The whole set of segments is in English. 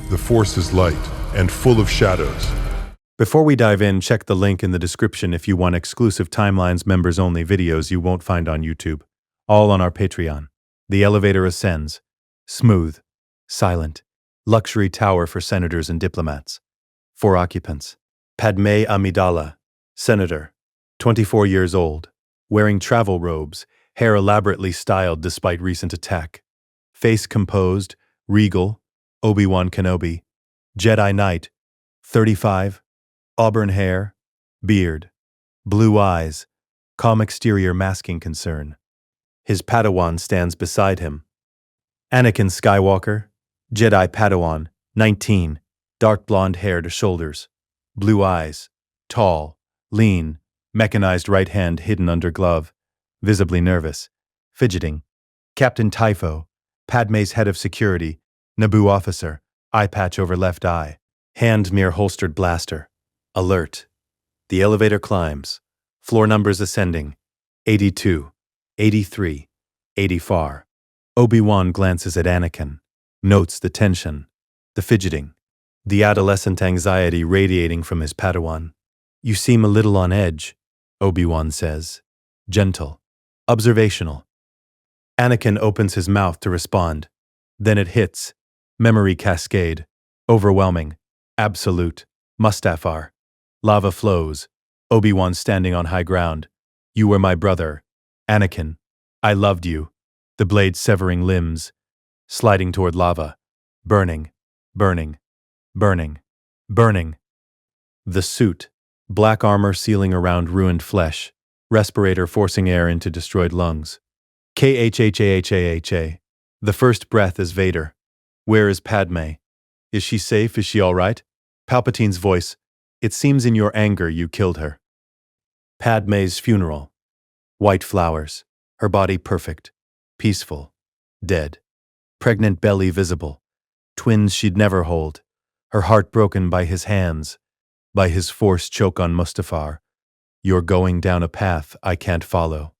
The Force is light and full of shadows. Before we dive in, check the link in the description if you want exclusive Timelines members-only videos you won't find on YouTube. All on our Patreon. The elevator ascends. Smooth. Silent. Luxury tower for senators and diplomats. 4 occupants. Padmé Amidala, senator, 24 years old, wearing travel robes, hair elaborately styled despite recent attack. Face composed, regal, Obi-Wan Kenobi. Jedi Knight, 35, auburn hair, beard, blue eyes, calm exterior masking concern. His Padawan stands beside him. Anakin Skywalker, Jedi Padawan, 19, dark blonde hair to shoulders, blue eyes, tall, lean, mechanized right hand hidden under glove, visibly nervous, fidgeting. Captain Typho, Padmé's head of security, Naboo officer, eye patch over left eye, hand near holstered blaster, alert. The elevator climbs, floor numbers ascending, 82, 83, 84. Obi-Wan glances at Anakin, notes the tension, the fidgeting, the adolescent anxiety radiating from his Padawan. You seem a little on edge, Obi-Wan says. Gentle, observational. Anakin opens his mouth to respond. Then it hits. Memory cascade. Overwhelming. Absolute. Mustafar. Lava flows. Obi-Wan standing on high ground. You were my brother. Anakin. I loved you. The blade severing limbs. Sliding toward lava. Burning. Burning. Burning. Burning. The suit. Black armor sealing around ruined flesh. Respirator forcing air into destroyed lungs. Khahahah. The first breath is Vader. Where is Padmé? Is she safe? Is she all right? Palpatine's voice. It seems in your anger you killed her. Padmé's funeral. White flowers. Her body perfect. Peaceful. Dead. Pregnant belly visible. Twins she'd never hold. Her heart broken by his hands. By his forced choke on Mustafar. You're going down a path I can't follow.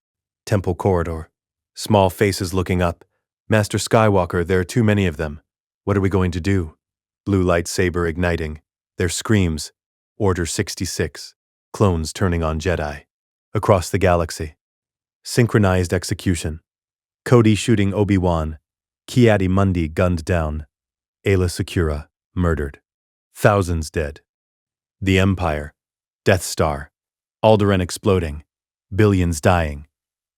Temple corridor. Small faces looking up. Master Skywalker, there are too many of them. What are we going to do? Blue lightsaber igniting. Their screams. Order 66. Clones turning on Jedi. Across the galaxy. Synchronized execution. Cody shooting Obi-Wan. Ki-Adi-Mundi gunned down. Aayla Secura murdered. Thousands dead. The Empire. Death Star. Alderaan exploding. Billions dying.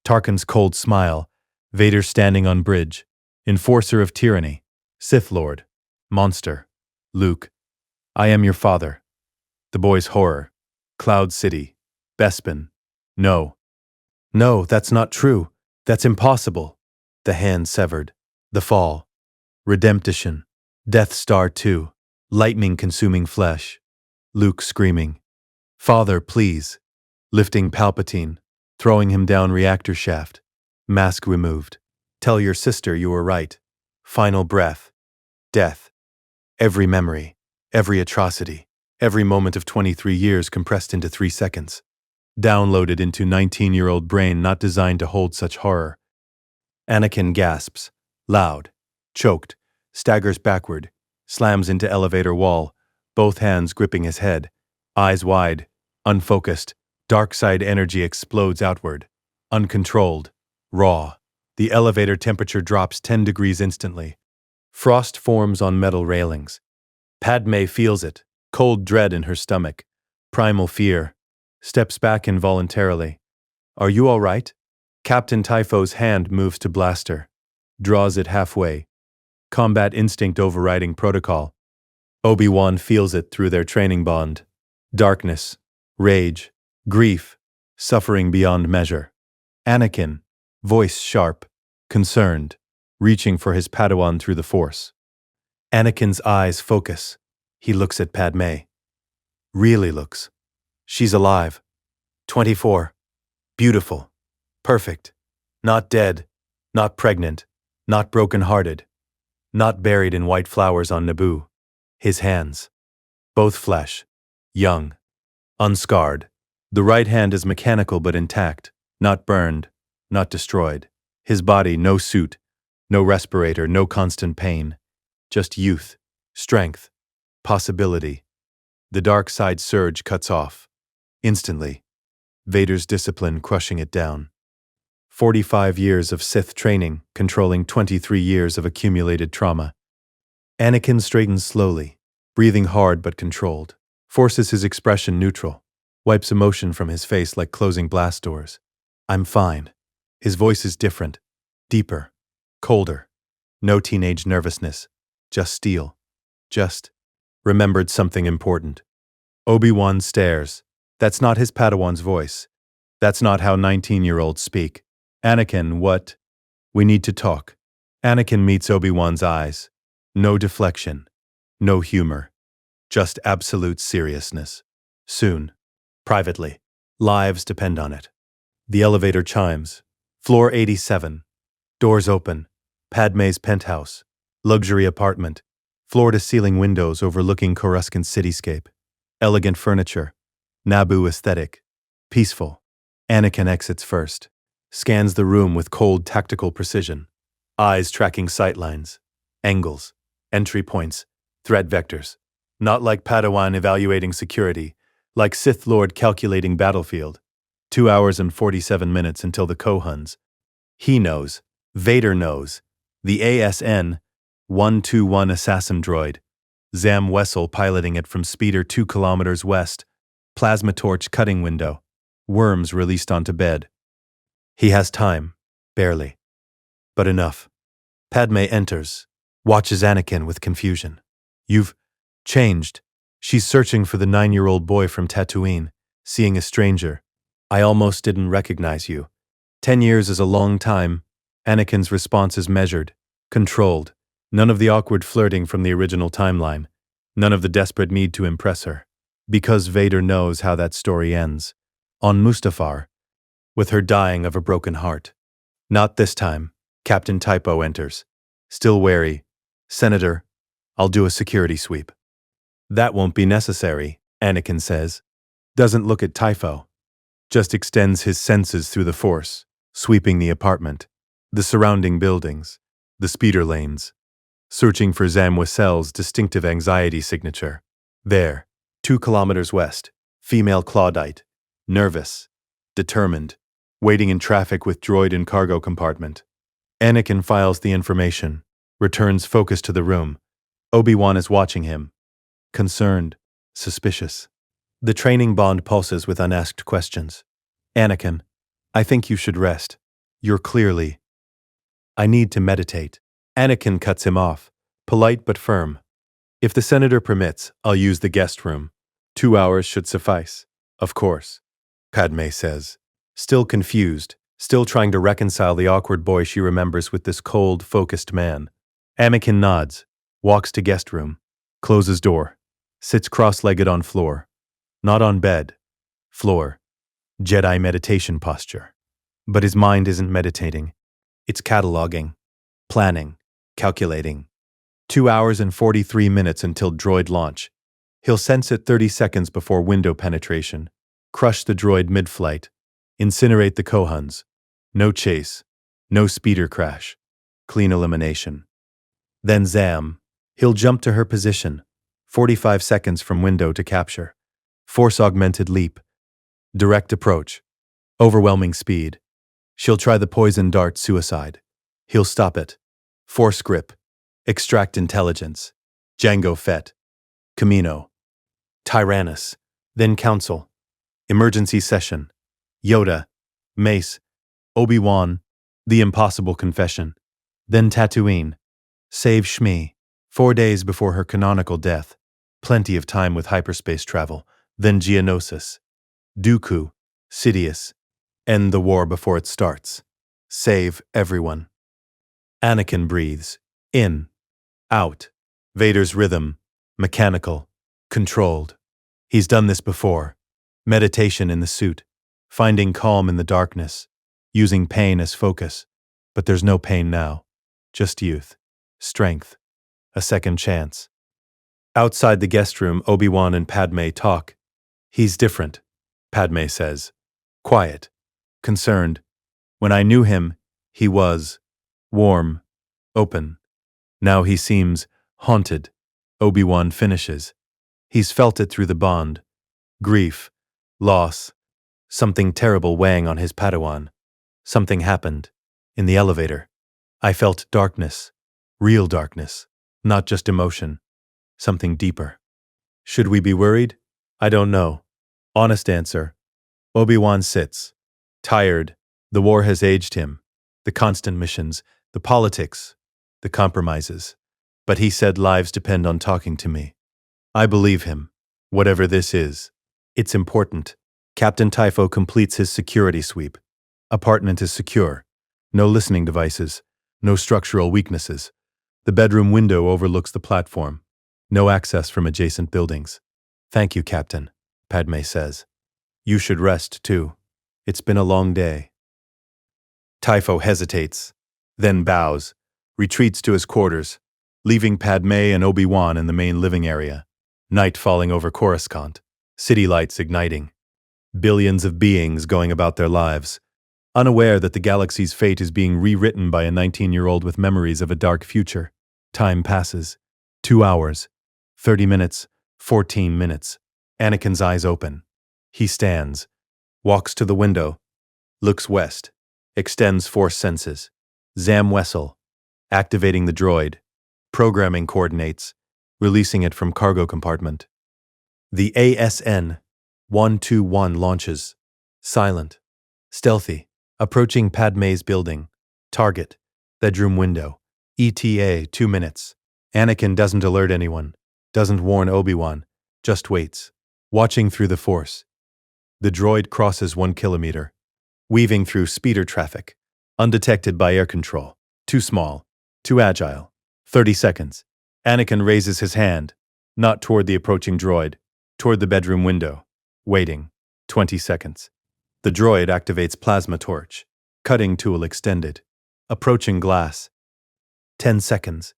Tarkin's cold smile. Vader standing on bridge. Enforcer of tyranny. Sith Lord. Monster. Luke. I am your father. The boy's horror. Cloud City. Bespin. No. No, that's not true. That's impossible. The hand severed. The fall. Redemption. Death Star 2. Lightning consuming flesh. Luke screaming. Father, please. Lifting Palpatine. Throwing him down reactor shaft. Mask removed. Tell your sister you were right. Final breath. Death. Every memory. Every atrocity. Every moment of 23 years compressed into 3 seconds. Downloaded into 19-year-old brain not designed to hold such horror. Anakin gasps. Loud. Choked. Staggers backward. Slams into elevator wall. Both hands gripping his head. Eyes wide. Unfocused. Dark side energy explodes outward. Uncontrolled. Raw. The elevator temperature drops 10 degrees instantly. Frost forms on metal railings. Padmé feels it. Cold dread in her stomach. Primal fear. Steps back involuntarily. Are you all right? Captain Typho's hand moves to blaster. Draws it halfway. Combat instinct overriding protocol. Obi-Wan feels it through their training bond. Darkness. Rage. Grief. Suffering beyond measure. Anakin. Voice sharp. Concerned. Reaching for his Padawan through the Force. Anakin's eyes focus. He looks at Padmé. Really looks. She's alive. 24. Beautiful. Perfect. Not dead. Not pregnant. Not broken-hearted. Not buried in white flowers on Naboo. His hands. Both flesh. Young. Unscarred. The right hand is mechanical but intact. Not burned. Not destroyed. His body no suit. No respirator. No constant pain. Just youth. Strength. Possibility. The dark side surge cuts off. Instantly. Vader's discipline crushing it down. 45 years of Sith training, controlling 23 years of accumulated trauma. Anakin straightens slowly, breathing hard but controlled, forces his expression neutral, wipes emotion from his face like closing blast doors. I'm fine. His voice is different, deeper, colder. No teenage nervousness, just steel. Just remembered something important. Obi-Wan stares. That's not his Padawan's voice. That's not how 19-year-olds speak. Anakin, what? We need to talk. Anakin meets Obi-Wan's eyes. No deflection. No humor. Just absolute seriousness. Soon. Privately. Lives depend on it. The elevator chimes. Floor 87. Doors open. Padmé's penthouse. Luxury apartment. Floor-to-ceiling windows overlooking Coruscant cityscape. Elegant furniture. Naboo aesthetic. Peaceful. Anakin exits first. Scans the room with cold tactical precision. Eyes tracking sightlines. Angles. Entry points. Threat vectors. Not like Padawan evaluating security. Like Sith Lord calculating battlefield. 2 hours and 47 minutes until the Kohuns. He knows. Vader knows. The ASN 121 assassin droid. Zam Wessel piloting it from speeder 2 kilometers west. Plasma torch cutting window. Worms released onto bed. He has time. Barely. But enough. Padmé enters. Watches Anakin with confusion. You've changed. She's searching for the 9-year-old boy from Tatooine, seeing a stranger. I almost didn't recognize you. 10 years is a long time. Anakin's response is measured, controlled. None of the awkward flirting from the original timeline. None of the desperate need to impress her. Because Vader knows how that story ends. On Mustafar. With her dying of a broken heart. Not this time. Captain Typo enters. Still wary. Senator, I'll do a security sweep. That won't be necessary, Anakin says. Doesn't look at Typho. Just extends his senses through the Force, sweeping the apartment, the surrounding buildings, the speeder lanes. Searching for Zam Wessel's distinctive anxiety signature. There, 2 kilometers west, female Claudite. Nervous. Determined. Waiting in traffic with droid in cargo compartment. Anakin files the information. Returns focus to the room. Obi-Wan is watching him. Concerned. Suspicious. The training bond pulses with unasked questions. Anakin, I think you should rest. You're clearly... I need to meditate. Anakin cuts him off, polite but firm. If the senator permits, I'll use the guest room. 2 hours should suffice. Of course. Padmé says. Still confused, still trying to reconcile the awkward boy she remembers with this cold, focused man. Anakin nods, walks to guest room, closes door, sits cross-legged on floor. Not on bed. Floor. Jedi meditation posture. But his mind isn't meditating. It's cataloging, planning, calculating. 2 hours and 43 minutes until droid launch. He'll sense it 30 seconds before window penetration. Crush the droid mid-flight. Incinerate the Kohuns. No chase. No speeder crash. Clean elimination. Then Zam. He'll jump to her position. 45 seconds from window to capture. Force-augmented leap. Direct approach. Overwhelming speed. She'll try the poison dart suicide. He'll stop it. Force grip. Extract intelligence. Jango Fett. Kamino. Tyrannus. Then Council. Emergency session. Yoda. Mace. Obi-Wan. The impossible confession. Then Tatooine. Save Shmi. 4 days before her canonical death. Plenty of time with hyperspace travel. Then Geonosis. Dooku. Sidious. End the war before it starts. Save everyone. Anakin breathes. In. Out. Vader's rhythm. Mechanical. Controlled. He's done this before. Meditation in the suit. Finding calm in the darkness. Using pain as focus. But there's no pain now. Just youth. Strength. A second chance. Outside the guest room, Obi-Wan and Padmé talk. He's different, Padmé says. Quiet. Concerned. When I knew him, he was warm, open. Now he seems haunted, Obi-Wan finishes. He's felt it through the bond. Grief. Loss. Something terrible weighing on his Padawan. Something happened. In the elevator. I felt darkness. Real darkness. Not just emotion. Something deeper. Should we be worried? I don't know. Honest answer. Obi-Wan sits. Tired. The war has aged him. The constant missions. The politics. The compromises. But he said lives depend on talking to me. I believe him. Whatever this is. It's important. Captain Typho completes his security sweep. Apartment is secure. No listening devices. No structural weaknesses. The bedroom window overlooks the platform. No access from adjacent buildings. Thank you, Captain, Padmé says. You should rest, too. It's been a long day. Typho hesitates, then bows, retreats to his quarters, leaving Padmé and Obi-Wan in the main living area. Night falling over Coruscant, city lights igniting. Billions of beings going about their lives, unaware that the galaxy's fate is being rewritten by a 19-year-old with memories of a dark future. Time passes. 2 hours. 30 minutes. 14 minutes. Anakin's eyes open. He stands, walks to the window, looks west, extends force senses. Zam Wessel, activating the droid, programming coordinates, releasing it from cargo compartment. The ASN 121 launches, silent, stealthy, approaching Padmé's building. Target, bedroom window. ETA 2 minutes. Anakin doesn't alert anyone, doesn't warn Obi-Wan, just waits, watching through the force. The droid crosses 1 kilometer, weaving through speeder traffic, undetected by air control. Too small, too agile. 30 seconds. Anakin raises his hand, not toward the approaching droid, toward the bedroom window, waiting. 20 seconds. The droid activates plasma torch, cutting tool extended, approaching glass. 10 seconds.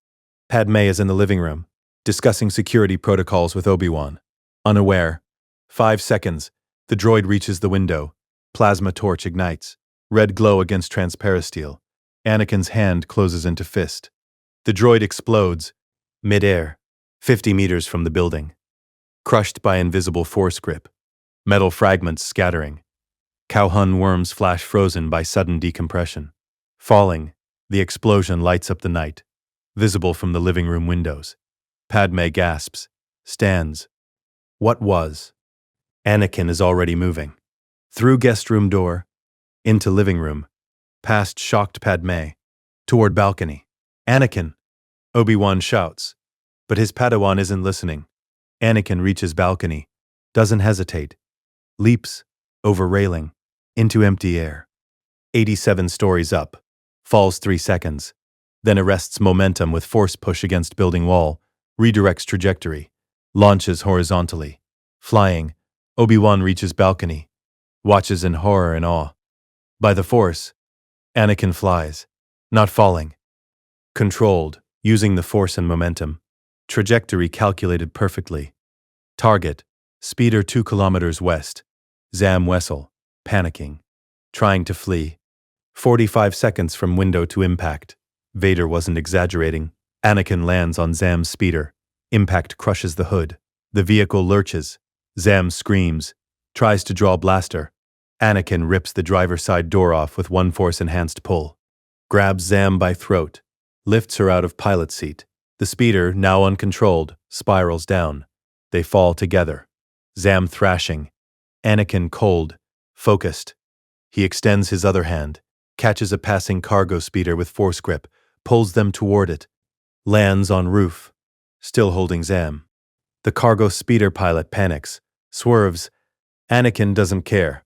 Padmé is in the living room, discussing security protocols with Obi-Wan. Unaware. 5 seconds. The droid reaches the window. Plasma torch ignites. Red glow against transparasteel. Anakin's hand closes into fist. The droid explodes. Mid-air. 50 meters from the building. Crushed by invisible force grip. Metal fragments scattering. Cowhun worms flash frozen by sudden decompression. Falling. The explosion lights up the night. Visible from the living room windows. Padmé gasps. Stands. What was? Anakin is already moving. Through guest room door, into living room, past shocked Padmé, toward balcony. Anakin! Obi-Wan shouts, but his Padawan isn't listening. Anakin reaches balcony, doesn't hesitate, leaps, over railing, into empty air. 87 stories up, falls 3 seconds, then arrests momentum with force push against building wall, redirects trajectory, launches horizontally. Flying, Obi-Wan reaches balcony, watches in horror and awe. By the force, Anakin flies, not falling. Controlled, using the force and momentum. Trajectory calculated perfectly. Target, speeder 2 kilometers west. Zam Wessel, panicking, trying to flee. 45 seconds from window to impact. Vader wasn't exaggerating. Anakin lands on Zam's speeder. Impact crushes the hood. The vehicle lurches. Zam screams, tries to draw blaster. Anakin rips the driver's side door off with one force-enhanced pull. Grabs Zam by throat, lifts her out of pilot seat. The speeder, now uncontrolled, spirals down. They fall together. Zam thrashing. Anakin cold, focused. He extends his other hand, catches a passing cargo speeder with force grip, pulls them toward it. Lands on roof, still holding Zam. The cargo speeder pilot panics, swerves. Anakin doesn't care.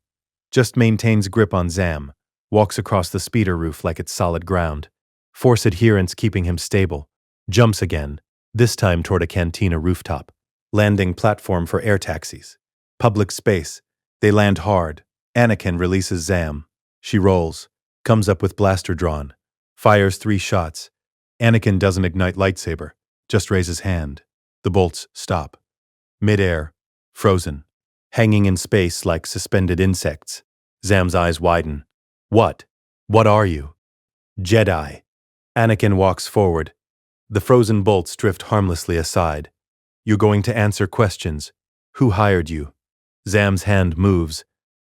Just maintains grip on Zam, walks across the speeder roof like it's solid ground. Force adherence keeping him stable. Jumps again, this time toward a cantina rooftop. Landing platform for air taxis. Public space. They land hard. Anakin releases Zam. She rolls, comes up with blaster drawn. Fires 3 shots. Anakin doesn't ignite lightsaber, just raises hand. The bolts stop. Mid-air, frozen. Hanging in space like suspended insects. Zam's eyes widen. What? What are you? Jedi. Anakin walks forward. The frozen bolts drift harmlessly aside. You're going to answer questions. Who hired you? Zam's hand moves,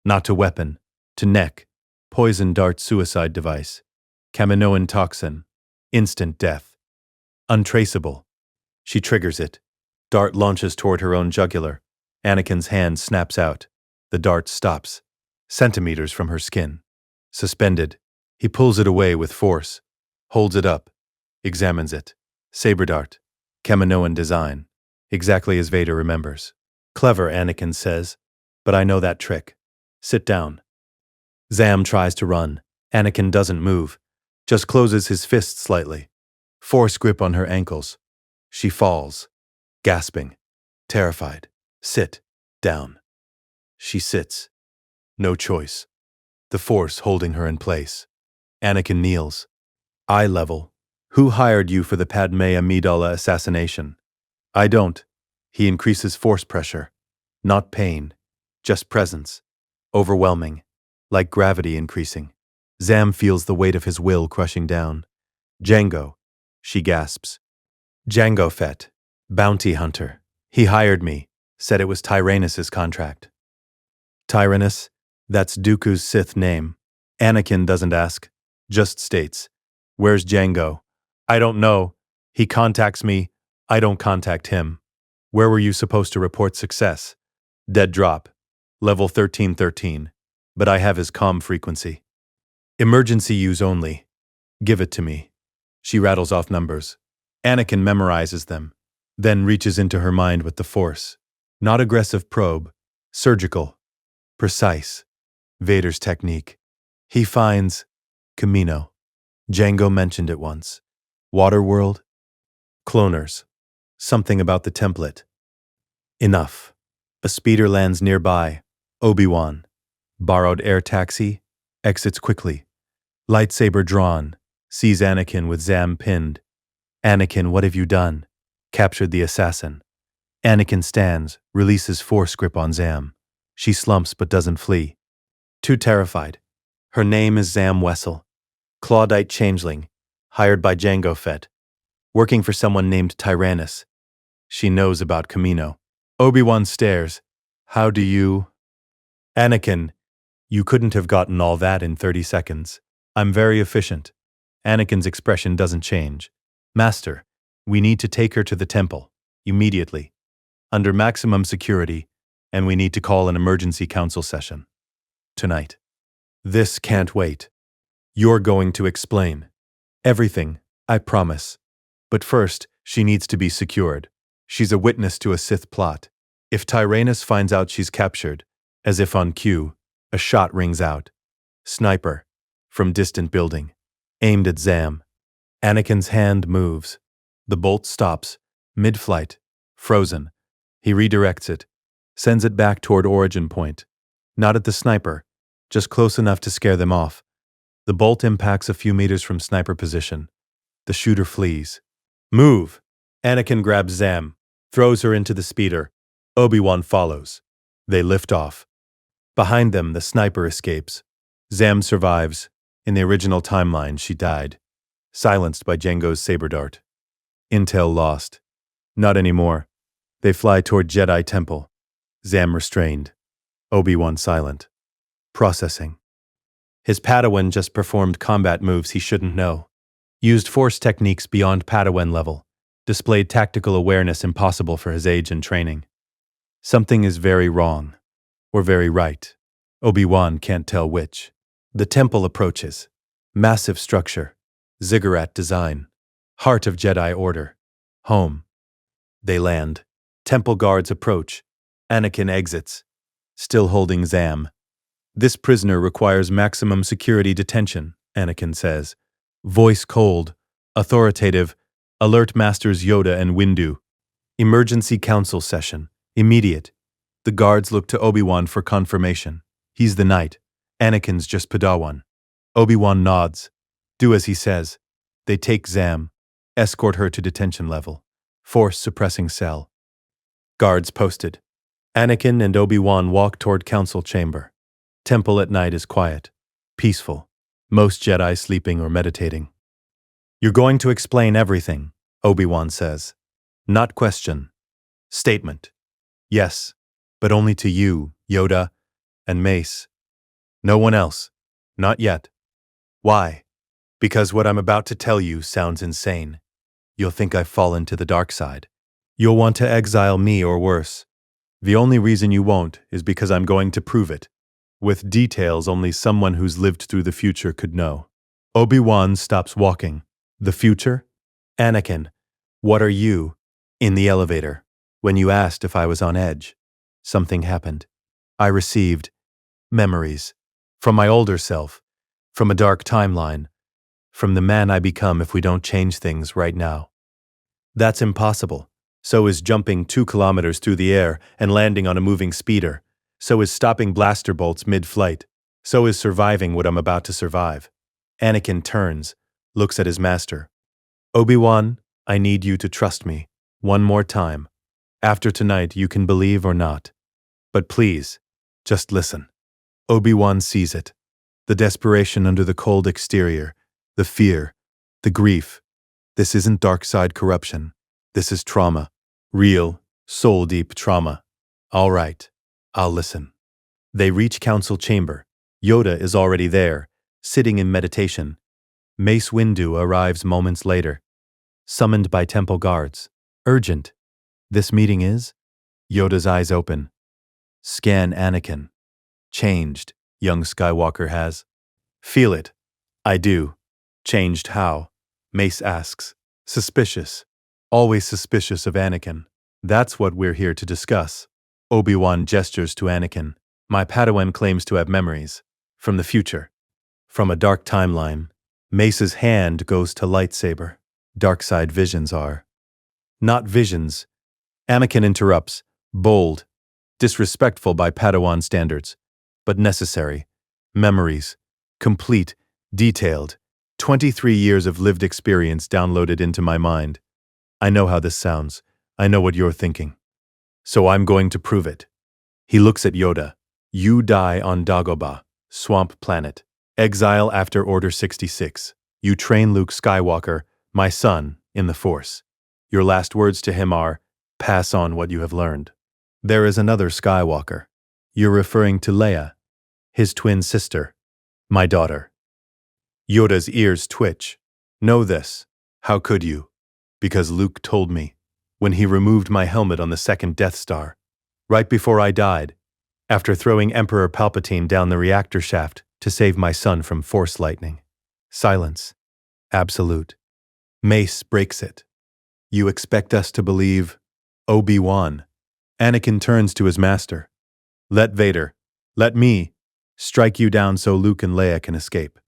not to weapon, to neck. Poison dart suicide device. Kamino toxin. Instant death. Untraceable. She triggers it. Dart launches toward her own jugular. Anakin's hand snaps out. The dart stops, centimeters from her skin. Suspended. He pulls it away with force. Holds it up. Examines it. Saber dart. Kaminoan design. Exactly as Vader remembers. Clever, Anakin says. But I know that trick. Sit down. Zam tries to run. Anakin doesn't move. Just closes his fist slightly. Force grip on her ankles. She falls. Gasping. Terrified. Sit. Down. She sits. No choice. The Force holding her in place. Anakin kneels. Eye level. Who hired you for the Padmé Amidala assassination? I don't. He increases force pressure. Not pain. Just presence. Overwhelming. Like gravity increasing. Zam feels the weight of his will crushing down. Jango. She gasps. Jango Fett. Bounty hunter. He hired me. Said it was Tyrannus's contract. Tyrannus? That's Dooku's Sith name. Anakin doesn't ask. Just states. Where's Jango? I don't know. He contacts me. I don't contact him. Where were you supposed to report success? Dead drop. Level 1313. But I have his comm frequency. Emergency use only. Give it to me. She rattles off numbers. Anakin memorizes them. Then reaches into her mind with the Force. Not aggressive probe. Surgical. Precise. Vader's technique. He finds Kamino. Jango mentioned it once. Waterworld? Cloners. Something about the template. Enough. A speeder lands nearby. Obi-Wan. Borrowed air taxi. Exits quickly. Lightsaber drawn. Sees Anakin with Zam pinned. Anakin, what have you done? Captured the assassin. Anakin stands, releases force grip on Zam. She slumps but doesn't flee. Too terrified. Her name is Zam Wessel. Claudite changeling. Hired by Jango Fett. Working for someone named Tyrannus. She knows about Kamino. Obi-Wan stares. How do you... Anakin, you couldn't have gotten all that in 30 seconds. I'm very efficient. Anakin's expression doesn't change. Master, we need to take her to the temple. Immediately. Under maximum security, and we need to call an emergency council session. Tonight. This can't wait. You're going to explain. Everything, I promise. But first, she needs to be secured. She's a witness to a Sith plot. If Tyrannus finds out she's captured, as if on cue, a shot rings out. Sniper. From distant building. Aimed at Zam. Anakin's hand moves. The bolt stops. Mid-flight. Frozen. He redirects it. Sends it back toward origin point. Not at the sniper. Just close enough to scare them off. The bolt impacts a few meters from sniper position. The shooter flees. Move! Anakin grabs Zam. Throws her into the speeder. Obi-Wan follows. They lift off. Behind them, the sniper escapes. Zam survives. In the original timeline, she died. Silenced by Jango's saber dart. Intel lost. Not anymore. They fly toward Jedi Temple. Zam restrained. Obi-Wan silent. Processing. His Padawan just performed combat moves he shouldn't know. Used force techniques beyond Padawan level. Displayed tactical awareness impossible for his age and training. Something is very wrong. Or very right. Obi-Wan can't tell which. The temple approaches. Massive structure. Ziggurat design. Heart of Jedi Order. Home. They land. Temple guards approach. Anakin exits. Still holding Zam. This prisoner requires maximum security detention, Anakin says. Voice cold. Authoritative. Alert Masters Yoda and Windu. Emergency council session. Immediate. The guards look to Obi-Wan for confirmation. He's the knight. Anakin's just Padawan. Obi-Wan nods. Do as he says. They take Zam. Escort her to detention level. Force suppressing cell. Guards posted. Anakin and Obi-Wan walk toward council chamber. Temple at night is quiet. Peaceful. Most Jedi sleeping or meditating. You're going to explain everything, Obi-Wan says. Not question. Statement. Yes, but only to you, Yoda, and Mace. No one else. Not yet. Why? Because what I'm about to tell you sounds insane. You'll think I've fallen to the dark side. You'll want to exile me or worse. The only reason you won't is because I'm going to prove it, with details only someone who's lived through the future could know. Obi-Wan stops walking. The future? Anakin, what are you? In the elevator, when you asked if I was on edge, something happened. I received memories from my older self, from a dark timeline, from the man I become if we don't change things right now. That's impossible. So is jumping 2 kilometers through the air and landing on a moving speeder. So is stopping blaster bolts mid-flight. So is surviving what I'm about to survive. Anakin turns, looks at his master. Obi-Wan, I need you to trust me. One more time. After tonight, you can believe or not. But please, just listen. Obi-Wan sees it. The desperation under the cold exterior, the fear, the grief. This isn't dark side corruption. This is trauma. Real, soul-deep trauma. All right, I'll listen. They reach council chamber. Yoda is already there, sitting in meditation. Mace Windu arrives moments later, summoned by temple guards. Urgent. This meeting is? Yoda's eyes open. Scan Anakin. Changed, young Skywalker has. Feel it. I do. Changed how? Mace asks. Suspicious. Always suspicious of Anakin. That's what we're here to discuss. Obi-Wan gestures to Anakin. My Padawan claims to have memories. From the future. From a dark timeline. Mace's hand goes to lightsaber. Dark side visions are. Not visions. Anakin interrupts. Bold. Disrespectful by Padawan standards. But necessary. Memories. Complete. Detailed. 23 years of lived experience downloaded into my mind. I know how this sounds. I know what you're thinking. So I'm going to prove it. He looks at Yoda. You die on Dagobah, Swamp Planet. Exile after Order 66. You train Luke Skywalker, my son, in the Force. Your last words to him are, pass on what you have learned. There is another Skywalker. You're referring to Leia, his twin sister, my daughter. Yoda's ears twitch. Know this. How could you? Because Luke told me, when he removed my helmet on the second Death Star, right before I died, after throwing Emperor Palpatine down the reactor shaft to save my son from Force lightning. Silence. Absolute. Mace breaks it. You expect us to believe Obi-Wan. Anakin turns to his master. Let Vader, let me, strike you down so Luke and Leia can escape.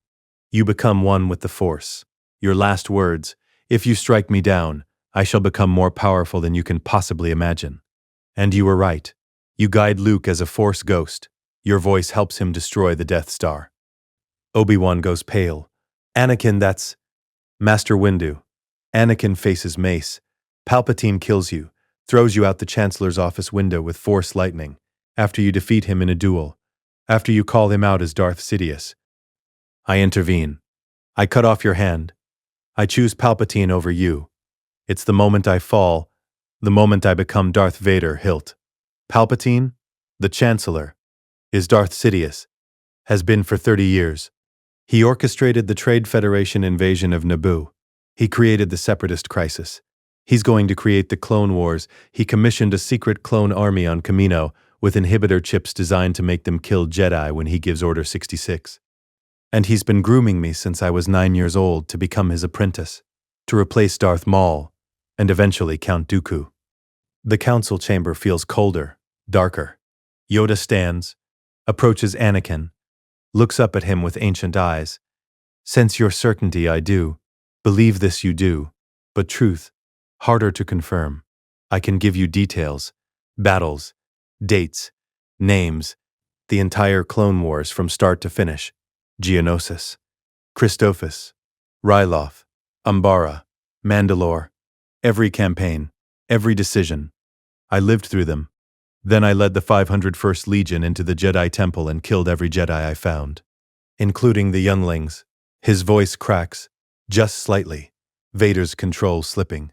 You become one with the Force. Your last words, if you strike me down, I shall become more powerful than you can possibly imagine. And you were right. You guide Luke as a Force ghost. Your voice helps him destroy the Death Star. Obi-Wan goes pale. Anakin, that's Master Windu. Anakin faces Mace. Palpatine kills you, throws you out the Chancellor's office window with Force lightning, after you defeat him in a duel, after you call him out as Darth Sidious. I intervene. I cut off your hand. I choose Palpatine over you. It's the moment I fall, the moment I become Darth Vader hilt. Palpatine, the Chancellor, is Darth Sidious, has been for 30 years. He orchestrated the Trade Federation invasion of Naboo. He created the Separatist crisis. He's going to create the Clone Wars. He commissioned a secret clone army on Kamino with inhibitor chips designed to make them kill Jedi when he gives Order 66. And he's been grooming me since I was 9 years old to become his apprentice, to replace Darth Maul, and eventually Count Dooku. The council chamber feels colder, darker. Yoda stands, approaches Anakin, looks up at him with ancient eyes. Sense your certainty, I do. Believe this you do. But truth, harder to confirm. I can give you details, battles, dates, names, the entire Clone Wars from start to finish. Geonosis, Christophas, Ryloth, Umbara, Mandalore, every campaign, every decision. I lived through them. Then I led the 501st Legion into the Jedi Temple and killed every Jedi I found, including the younglings. His voice cracks, just slightly, Vader's control slipping.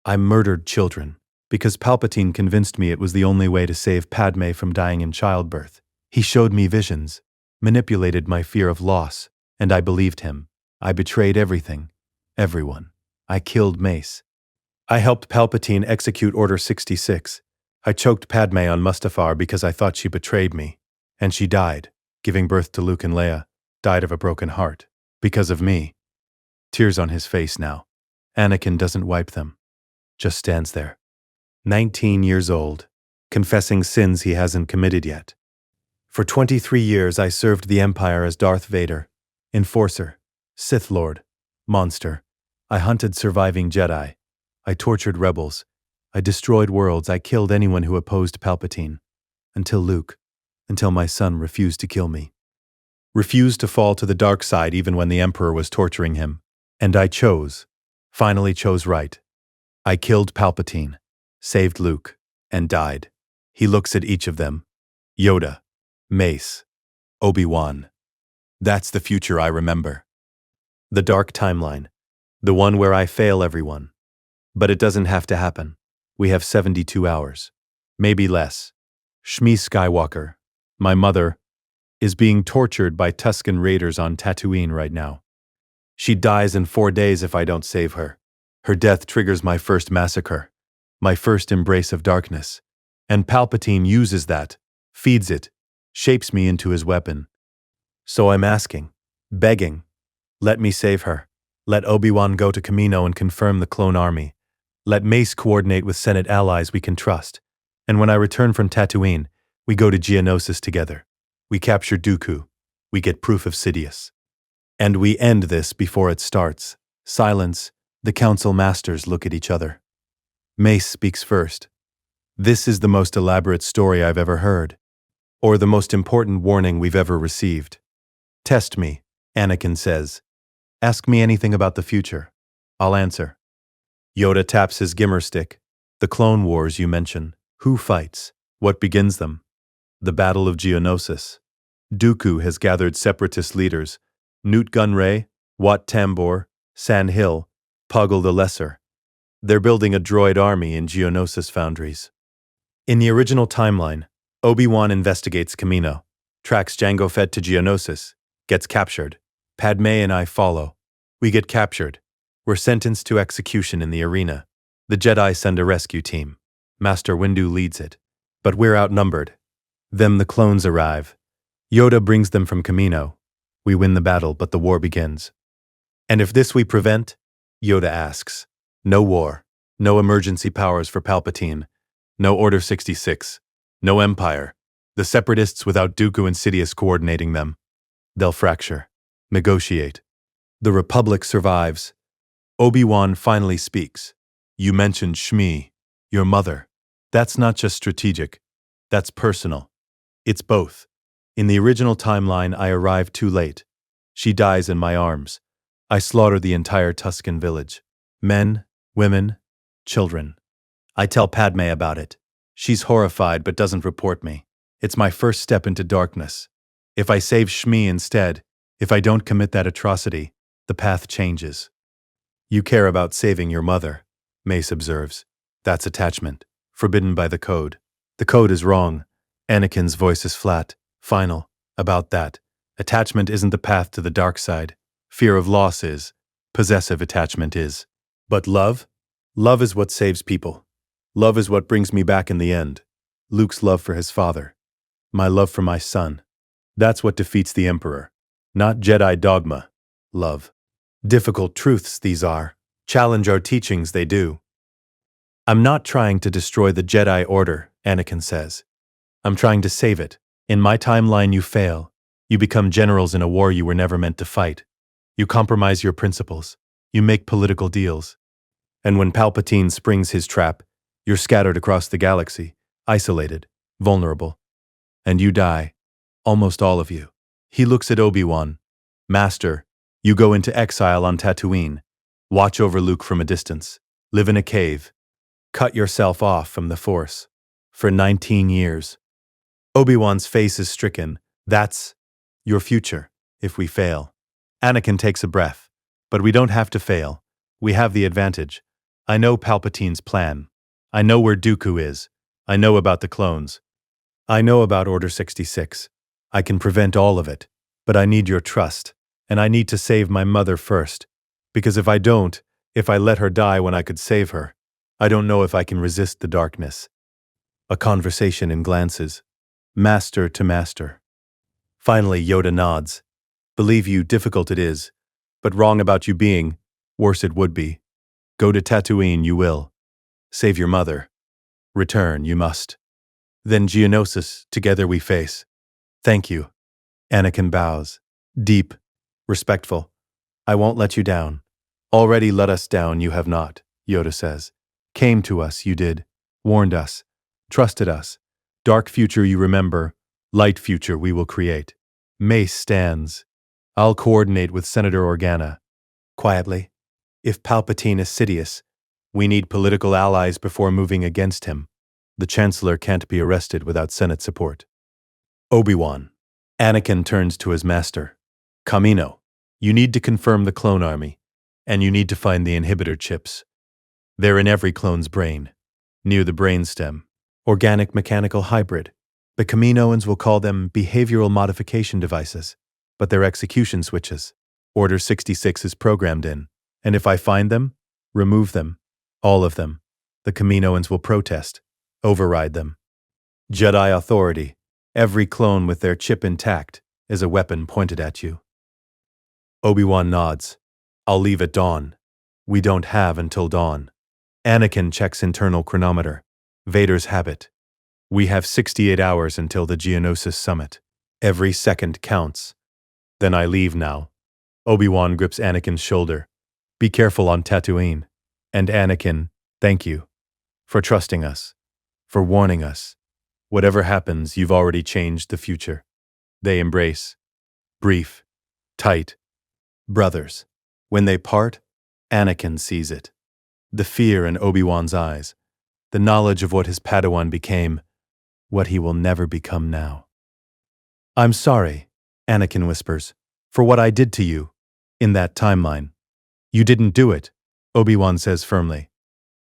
I murdered children, Because Palpatine convinced me it was the only way to save Padmé from dying in childbirth. He showed me visions, manipulated my fear of loss, and I believed him. I betrayed everything, everyone. I killed Mace. I helped Palpatine execute Order 66. I choked Padmé on Mustafar because I thought she betrayed me. And she died, giving birth to Luke and Leia, died of a broken heart. Because of me. Tears on his face now. Anakin doesn't wipe them. Just stands there. 19 years old, confessing sins he hasn't committed yet. For 23 years I served the Empire as Darth Vader, Enforcer, Sith Lord, Monster. I hunted surviving Jedi. I tortured rebels. I destroyed worlds. I killed anyone who opposed Palpatine. Until my son refused to kill me. Refused to fall to the dark side even when the Emperor was torturing him. And I finally chose right. I killed Palpatine, saved Luke, and died. He looks at each of them. Yoda, Mace, Obi-Wan. That's the future I remember. The dark timeline. The one where I fail everyone. But it doesn't have to happen. We have 72 hours. Maybe less. Shmi Skywalker, my mother, is being tortured by Tusken raiders on Tatooine right now. She dies in 4 days if I don't save her. Her death triggers my first massacre, my first embrace of darkness. And Palpatine uses that, feeds it, shapes me into his weapon. So I'm asking, begging, let me save her. Let Obi-Wan go to Kamino and confirm the clone army. Let Mace coordinate with Senate allies we can trust. And when I return from Tatooine, we go to Geonosis together. We capture Dooku. We get proof of Sidious. And we end this before it starts. Silence. The Council Masters look at each other. Mace speaks first. This is the most elaborate story I've ever heard. Or the most important warning we've ever received. Test me, Anakin says. Ask me anything about the future. I'll answer. Yoda taps his gimmer stick. The Clone Wars you mention. Who fights? What begins them? The Battle of Geonosis. Dooku has gathered separatist leaders. Newt Gunray, Wat Tambor, San Hill, Puggle the Lesser. They're building a droid army in Geonosis foundries. In the original timeline, Obi-Wan investigates Kamino, tracks Jango Fett to Geonosis, gets captured. Padmé and I follow. We get captured. We're sentenced to execution in the arena. The Jedi send a rescue team. Master Windu leads it. But we're outnumbered. Then the clones arrive. Yoda brings them from Kamino. We win the battle, but the war begins. And if this we prevent? Yoda asks. No war. No emergency powers for Palpatine. No Order 66. No Empire. The Separatists without Dooku and Sidious coordinating them. They'll fracture. Negotiate. The Republic survives. Obi-Wan finally speaks. You mentioned Shmi, your mother. That's not just strategic. That's personal. It's both. In the original timeline, I arrived too late. She dies in my arms. I slaughter the entire Tusken village. Men, women, children. I tell Padmé about it. She's horrified but doesn't report me. It's my first step into darkness. If I save Shmi instead, if I don't commit that atrocity, the path changes. You care about saving your mother, Mace observes. That's attachment, forbidden by the code. The code is wrong. Anakin's voice is flat, final, about that. Attachment isn't the path to the dark side. Fear of loss is. Possessive attachment is. But love? Love is what saves people. Love is what brings me back in the end. Luke's love for his father. My love for my son. That's what defeats the Emperor. Not Jedi dogma. Love. Difficult truths these are. Challenge our teachings, they do. I'm not trying to destroy the Jedi Order, Anakin says. I'm trying to save it. In my timeline you fail. You become generals in a war you were never meant to fight. You compromise your principles. You make political deals. And when Palpatine springs his trap, you're scattered across the galaxy, isolated, vulnerable. And you die. Almost all of you. He looks at Obi-Wan. Master, you go into exile on Tatooine. Watch over Luke from a distance. Live in a cave. Cut yourself off from the Force. For 19 years. Obi-Wan's face is stricken. That's your future, if we fail. Anakin takes a breath. But we don't have to fail. We have the advantage. I know Palpatine's plan. I know where Dooku is. I know about the clones. I know about Order 66. I can prevent all of it. But I need your trust. And I need to save my mother first. Because if I don't, if I let her die when I could save her, I don't know if I can resist the darkness. A conversation in glances. Master to master. Finally, Yoda nods. Believe you, difficult it is. But wrong about you being, worse it would be. Go to Tatooine, you will. Save your mother. Return, you must. Then Geonosis, together we face. Thank you. Anakin bows. Deep. Respectful. I won't let you down. Already let us down, you have not, Yoda says. Came to us, you did. Warned us. Trusted us. Dark future you remember. Light future we will create. Mace stands. I'll coordinate with Senator Organa. Quietly. If Palpatine is Sidious, we need political allies before moving against him. The Chancellor can't be arrested without Senate support. Obi-Wan. Anakin turns to his master. Kamino, you need to confirm the clone army, and you need to find the inhibitor chips. They're in every clone's brain, near the brainstem. Organic-mechanical hybrid. The Kaminoans will call them behavioral modification devices, but they're execution switches. Order 66 is programmed in, and if I find them, remove them. All of them. The Kaminoans will protest, override them. Jedi authority. Every clone with their chip intact is a weapon pointed at you. Obi-Wan nods. I'll leave at dawn. We don't have until dawn. Anakin checks internal chronometer. Vader's habit. We have 68 hours until the Geonosis summit. Every second counts. Then I leave now. Obi-Wan grips Anakin's shoulder. Be careful on Tatooine. And Anakin, thank you. For trusting us. For warning us. Whatever happens, you've already changed the future. They embrace. Brief. Tight. Brothers. When they part, Anakin sees it. The fear in Obi-Wan's eyes. The knowledge of what his Padawan became. What he will never become now. I'm sorry, Anakin whispers, for what I did to you. In that timeline. You didn't do it, Obi-Wan says firmly.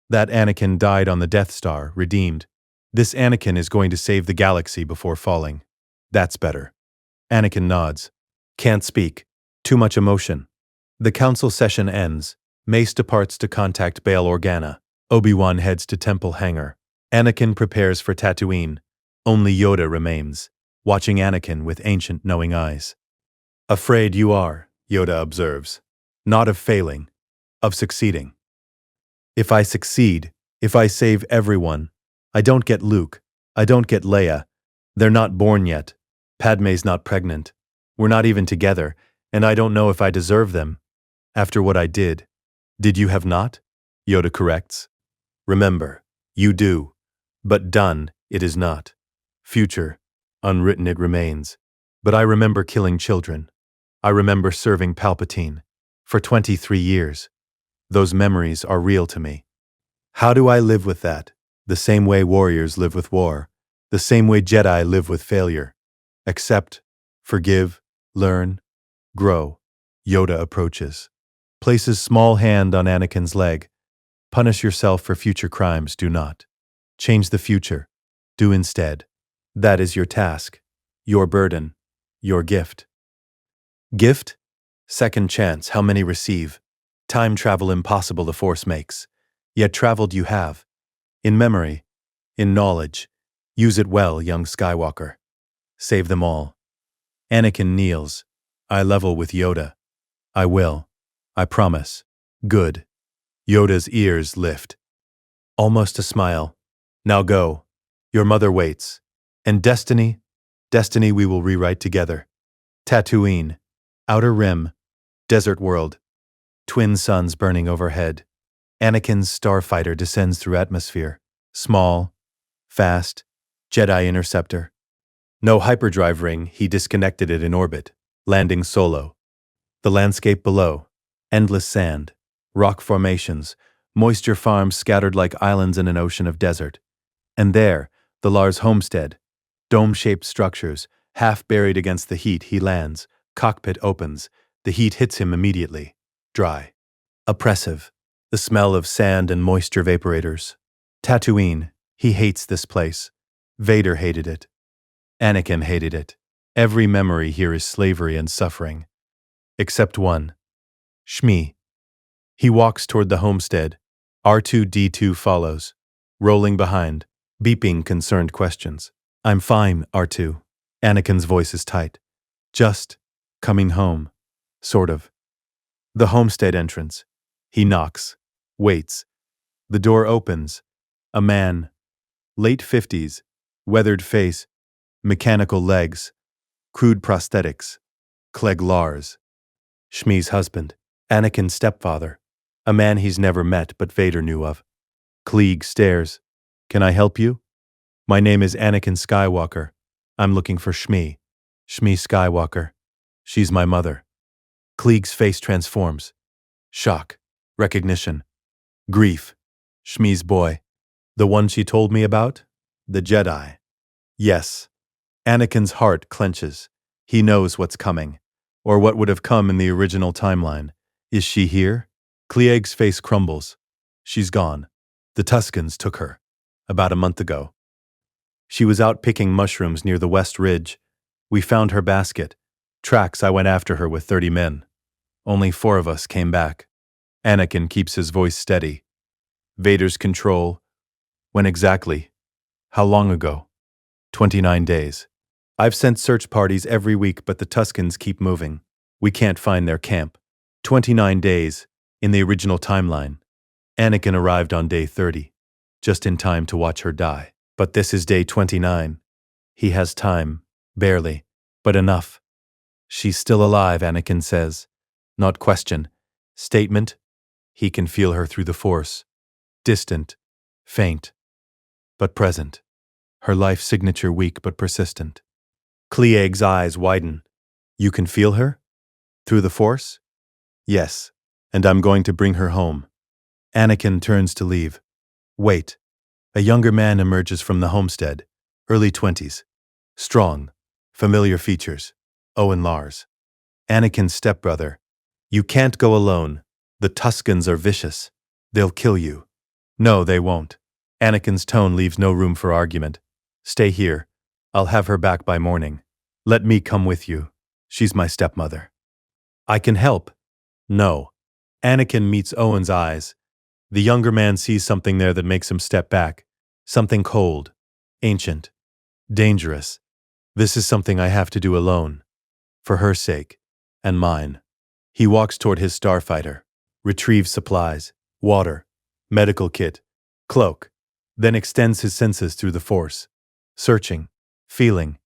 That Anakin died on the Death Star, redeemed. This Anakin is going to save the galaxy before falling. That's better. Anakin nods. Can't speak. Too much emotion. The council session ends. Mace departs to contact Bail Organa. Obi-Wan heads to Temple Hangar. Anakin prepares for Tatooine. Only Yoda remains, watching Anakin with ancient knowing eyes. Afraid you are, Yoda observes. Not of failing, of succeeding. If I succeed, if I save everyone, I don't get Luke, I don't get Leia. They're not born yet. Padmé's not pregnant. We're not even together, and I don't know if I deserve them. After what I did. Did you have not? Yoda corrects. Remember, you do. But done, it is not. Future, unwritten it remains. But I remember killing children. I remember serving Palpatine. For 23 years. Those memories are real to me. How do I live with that? The same way warriors live with war. The same way Jedi live with failure. Accept, forgive, learn, grow. Yoda approaches. Places small hand on Anakin's leg. Punish yourself for future crimes, do not. Change the future. Do instead. That is your task. Your burden. Your gift. Gift? Second chance, how many receive? Time travel impossible the Force makes. Yet traveled you have. In memory. In knowledge. Use it well, young Skywalker. Save them all. Anakin kneels. I level with Yoda. I will. I promise. Good. Yoda's ears lift. Almost a smile. Now go. Your mother waits. And destiny? Destiny we will rewrite together. Tatooine. Outer Rim. Desert world. Twin suns burning overhead. Anakin's starfighter descends through atmosphere. Small. Fast. Jedi interceptor. No hyperdrive ring, he disconnected it in orbit. Landing solo. The landscape below. Endless sand. Rock formations. Moisture farms scattered like islands in an ocean of desert. And there, the Lars homestead. Dome-shaped structures. Half buried against the heat, he lands. Cockpit opens. The heat hits him immediately. Dry. Oppressive. The smell of sand and moisture vaporators. Tatooine, he hates this place. Vader hated it. Anakin hated it. Every memory here is slavery and suffering. Except one. Shmi. He walks toward the homestead. R2-D2 follows, rolling behind, beeping concerned questions. I'm fine, R2. Anakin's voice is tight. Just coming home. Sort of. The homestead entrance. He knocks. Waits. The door opens. A man. Late 50s. Weathered face. Mechanical legs. Crude prosthetics. Clegg Lars. Shmi's husband. Anakin's stepfather. A man he's never met but Vader knew of. Klieg stares. Can I help you? My name is Anakin Skywalker. I'm looking for Shmi. Shmi Skywalker. She's my mother. Klieg's face transforms. Shock. Recognition. Grief. Shmi's boy. The one she told me about? The Jedi. Yes. Anakin's heart clenches. He knows what's coming. Or what would have come in the original timeline. Is she here? Klieg's face crumbles. She's gone. The Tuscans took her. About a month ago. She was out picking mushrooms near the West Ridge. We found her basket. Tracks I went after her with 30 men. Only 4 of us came back. Anakin keeps his voice steady. Vader's control. When exactly? How long ago? 29 days. I've sent search parties every week, but the Tuscans keep moving. We can't find their camp. 29 days, in the original timeline. Anakin arrived on day 30, just in time to watch her die. But this is day 29. He has time, barely, but enough. She's still alive, Anakin says. Not question. Statement. He can feel her through the Force. Distant, faint, but present. Her life signature weak but persistent. Klieg's eyes widen. You can feel her? Through the Force? Yes, and I'm going to bring her home. Anakin turns to leave. Wait. A younger man emerges from the homestead, early 20s. Strong, familiar features. Owen Lars. Anakin's stepbrother. You can't go alone. The Tuscans are vicious. They'll kill you. No, they won't. Anakin's tone leaves no room for argument. Stay here. I'll have her back by morning. Let me come with you. She's my stepmother. I can help. No. Anakin meets Owen's eyes. The younger man sees something there that makes him step back. Something cold, ancient, dangerous. This is something I have to do alone. For her sake, and mine. He walks toward his starfighter, retrieves supplies, water, medical kit, cloak, then extends his senses through the Force. Searching, feeling.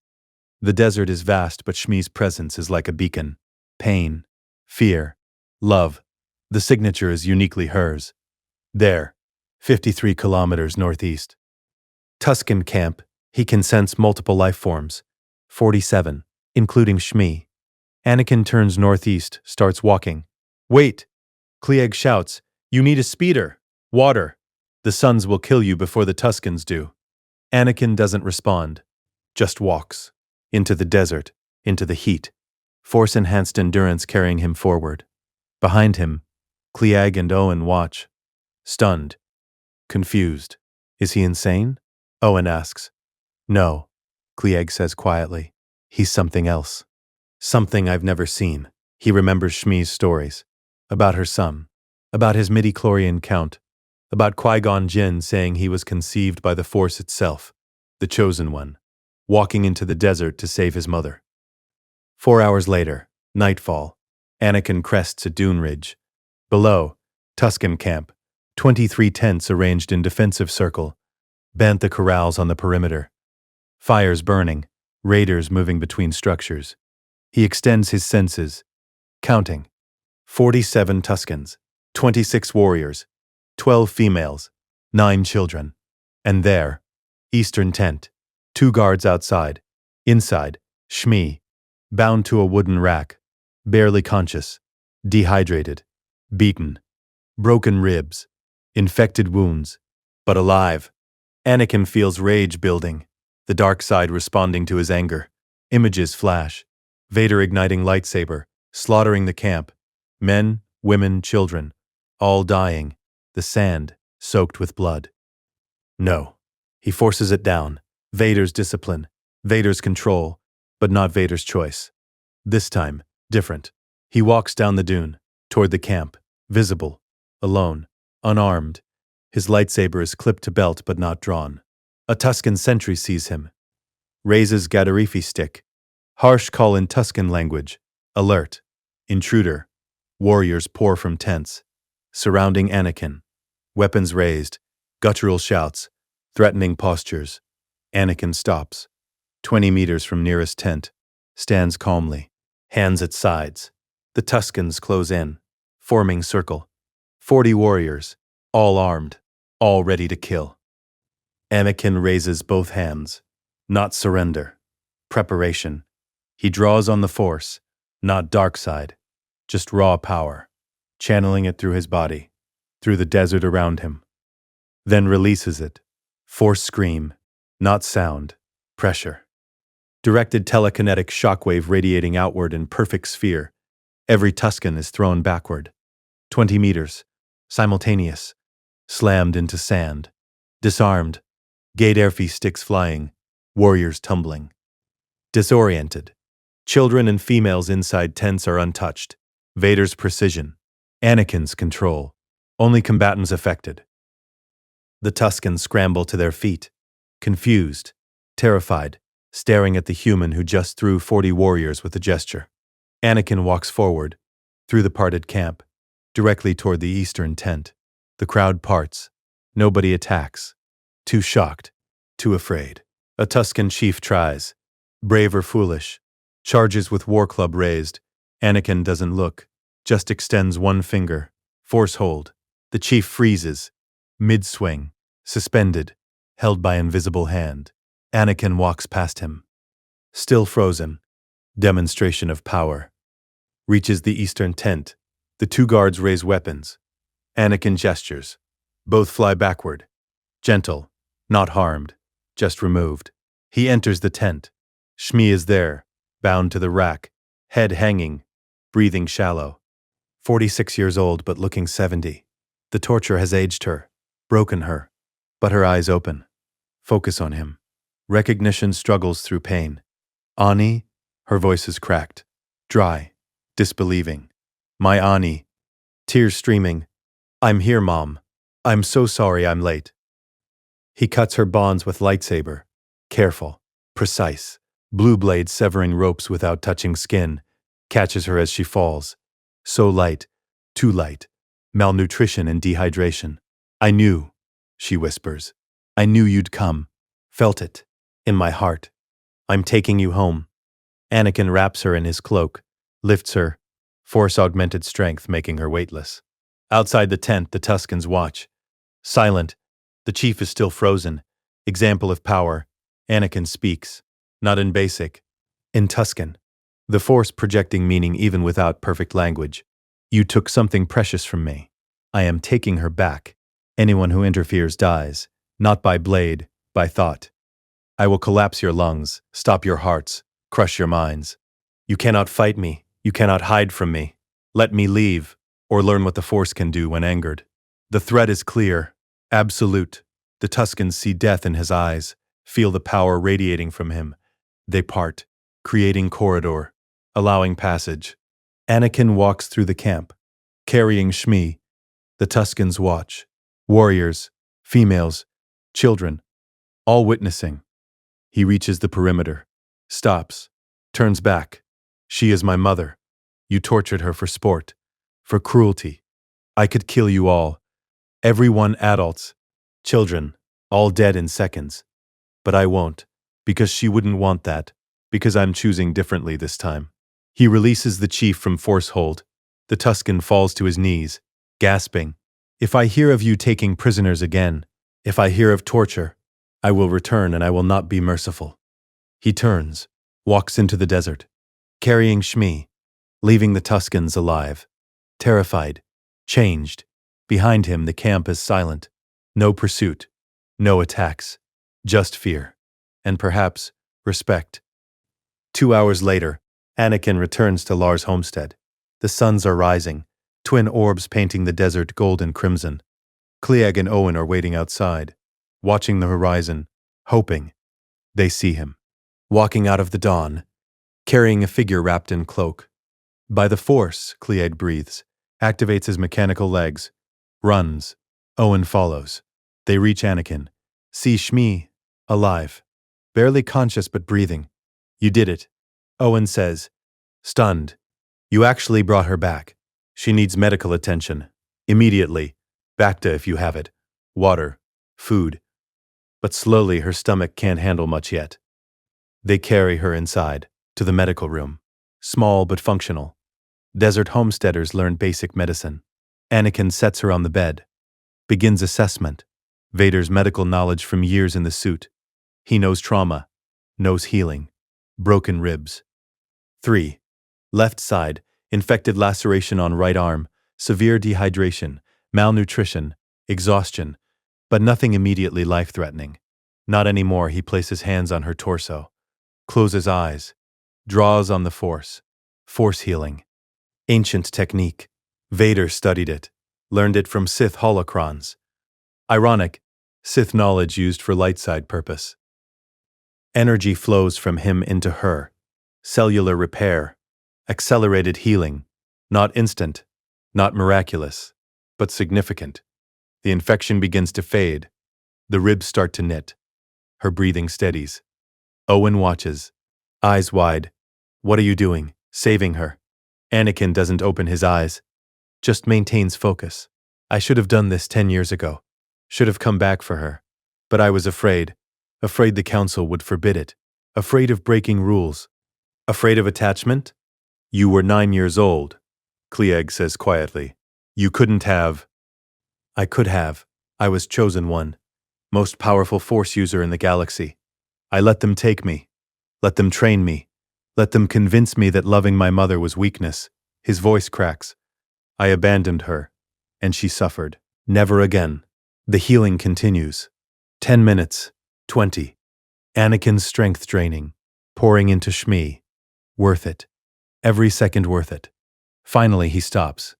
The desert is vast, but Shmi's presence is like a beacon. Pain, fear, love. The signature is uniquely hers. There, 53 kilometers northeast. Tuscan camp, he can sense multiple life forms. 47, including Shmi. Anakin turns northeast, starts walking. Wait! Klieg shouts, you need a speeder. Water. The Suns will kill you before the Tuscans do. Anakin doesn't respond. Just walks. Into the desert, into the heat. Force-enhanced endurance carrying him forward. Behind him, Klieg and Owen watch. Stunned. Confused. Is he insane? Owen asks. No, Klieg says quietly. He's something else. Something I've never seen. He remembers Shmi's stories. About her son. About his midi-chlorian count. About Qui-Gon Jinn saying he was conceived by the Force itself. The chosen one. Walking into the desert to save his mother. 4 hours later, nightfall. Anakin crests a dune ridge. Below, Tuscan camp. 23 tents arranged in defensive circle. Bantha corrals on the perimeter. Fires burning. Raiders moving between structures. He extends his senses. Counting. 47 Tuscans. 26 warriors. 12 females. 9 children. And there, eastern tent. 2 guards outside. Inside, Shmi. Bound to a wooden rack. Barely conscious. Dehydrated. Beaten. Broken ribs. Infected wounds. But alive. Anakin feels rage building. The dark side responding to his anger. Images flash. Vader igniting lightsaber. Slaughtering the camp. Men, women, children. All dying. The sand, soaked with blood. No. He forces it down. Vader's discipline, Vader's control, but not Vader's choice. This time, different. He walks down the dune, toward the camp, visible, alone, unarmed. His lightsaber is clipped to belt but not drawn. A Tusken sentry sees him. Raises Gadarifi stick. Harsh call in Tusken language. Alert. Intruder. Warriors pour from tents. Surrounding Anakin. Weapons raised. Guttural shouts. Threatening postures. Anakin stops. 20 meters from nearest tent. Stands calmly. Hands at sides. The Tuskens close in. Forming circle. 40 warriors. All armed. All ready to kill. Anakin raises both hands. Not surrender. Preparation. He draws on the Force. Not dark side. Just raw power. Channeling it through his body. Through the desert around him. Then releases it. Force scream. Not sound. Pressure. Directed telekinetic shockwave radiating outward in perfect sphere. Every Tusken is thrown backward. 20 meters. Simultaneous. Slammed into sand. Disarmed. Gadarifi sticks flying. Warriors tumbling. Disoriented. Children and females inside tents are untouched. Vader's precision. Anakin's control. Only combatants affected. The Tuskens scramble to their feet. Confused. Terrified. Staring at the human who just threw 40 warriors with a gesture. Anakin walks forward. Through the parted camp. Directly toward the eastern tent. The crowd parts. Nobody attacks. Too shocked. Too afraid. A Tusken chief tries. Brave or foolish. Charges with war club raised. Anakin doesn't look. Just extends one finger. Force hold. The chief freezes. Mid-swing. Suspended. Held by invisible hand. Anakin walks past him. Still frozen. Demonstration of power. Reaches the eastern tent. The two guards raise weapons. Anakin gestures. Both fly backward. Gentle. Not harmed. Just removed. He enters the tent. Shmi is there. Bound to the rack. Head hanging. Breathing shallow. 46 years old but looking 70. The torture has aged her. Broken her. But her eyes open. Focus on him. Recognition struggles through pain. Ani? Her voice is cracked. Dry. Disbelieving. My Ani. Tears streaming. I'm here, Mom. I'm so sorry I'm late. He cuts her bonds with lightsaber. Careful. Precise. Blue blade severing ropes without touching skin. Catches her as she falls. So light. Too light. Malnutrition and dehydration. I knew, she whispers. I knew you'd come. Felt it. In my heart. I'm taking you home. Anakin wraps her in his cloak. Lifts her. Force-augmented strength making her weightless. Outside the tent, the Tuskens watch. Silent. The chief is still frozen. Example of power. Anakin speaks. Not in basic. In Tusken. The Force projecting meaning even without perfect language. You took something precious from me. I am taking her back. Anyone who interferes dies. Not by blade, by thought. I will collapse your lungs, stop your hearts, crush your minds. You cannot fight me. You cannot hide from me. Let me leave, or learn what the Force can do when angered. The threat is clear. Absolute. The Tuskens see death in his eyes, feel the power radiating from him. They part, creating corridor, allowing passage. Anakin walks through the camp, carrying Shmi. The Tuskens watch. Warriors, females, children, all witnessing. He reaches the perimeter, stops, turns back. She is my mother. You tortured her for sport, for cruelty. I could kill you all. Everyone, adults, children, all dead in seconds. But I won't, because she wouldn't want that, because I'm choosing differently this time. He releases the chief from Force hold. The Tusken falls to his knees, gasping. If I hear of you taking prisoners again, if I hear of torture, I will return and I will not be merciful. He turns, walks into the desert, carrying Shmi, leaving the Tuskens alive. Terrified, changed. Behind him the camp is silent. No pursuit, no attacks, just fear, and perhaps respect. 2 hours later, Anakin returns to Lars' homestead. The suns are rising, twin orbs painting the desert gold and crimson. Cleag and Owen are waiting outside. watching the horizon, hoping they see him. Walking out of the dawn, carrying a figure wrapped in cloak. By the Force, Cliegg breathes, activates his mechanical legs, runs. Owen follows. They reach Anakin. See Shmi, alive. Barely conscious but breathing. You did it. Owen says, stunned. You actually brought her back. She needs medical attention. Immediately. Bacta if you have it. Water. Food. But slowly her stomach can't handle much yet. They carry her inside, to the medical room. Small but functional. Desert homesteaders learn basic medicine. Anakin sets her on the bed. Begins assessment. Vader's medical knowledge from years in the suit. He knows trauma. Knows healing. Broken ribs. 3. Left side, infected laceration on right arm, severe dehydration, malnutrition, exhaustion, but nothing immediately life-threatening. Not anymore. He places hands on her torso. Closes eyes. Draws on the Force. Force healing. Ancient technique. Vader studied it. Learned it from Sith holocrons. Ironic, Sith knowledge used for light side purpose. Energy flows from him into her. Cellular repair. Accelerated healing. Not instant. Not miraculous. But significant. The infection begins to fade. The ribs start to knit. Her breathing steadies. Owen watches. Eyes wide. What are you doing? Saving her. Anakin doesn't open his eyes. Just maintains focus. I should have done this 10 years ago. Should have come back for her. But I was afraid. Afraid the Council would forbid it. Afraid of breaking rules. Afraid of attachment? You were 9 years old, Cliegg says quietly. You couldn't have. I could have. I was chosen one. Most powerful Force user in the galaxy. I let them take me. Let them train me. Let them convince me that loving my mother was weakness. His voice cracks. I abandoned her. And she suffered. Never again. The healing continues. 10 minutes. 20. Anakin's strength draining. Pouring into Shmi. Worth it. Every second worth it. Finally he stops.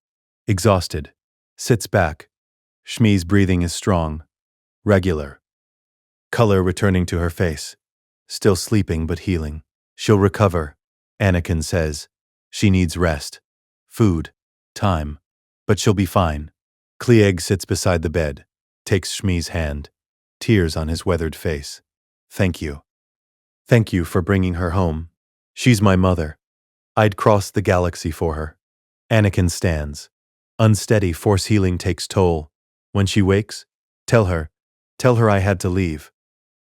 Exhausted. Sits back. Shmi's breathing is strong. Regular. Color returning to her face. Still sleeping but healing. She'll recover, Anakin says. She needs rest. Food. Time. But she'll be fine. Cliegg sits beside the bed. Takes Shmi's hand. Tears on his weathered face. Thank you. Thank you for bringing her home. She's my mother. I'd cross the galaxy for her. Anakin stands. Unsteady Force healing takes toll. When she wakes, tell her I had to leave.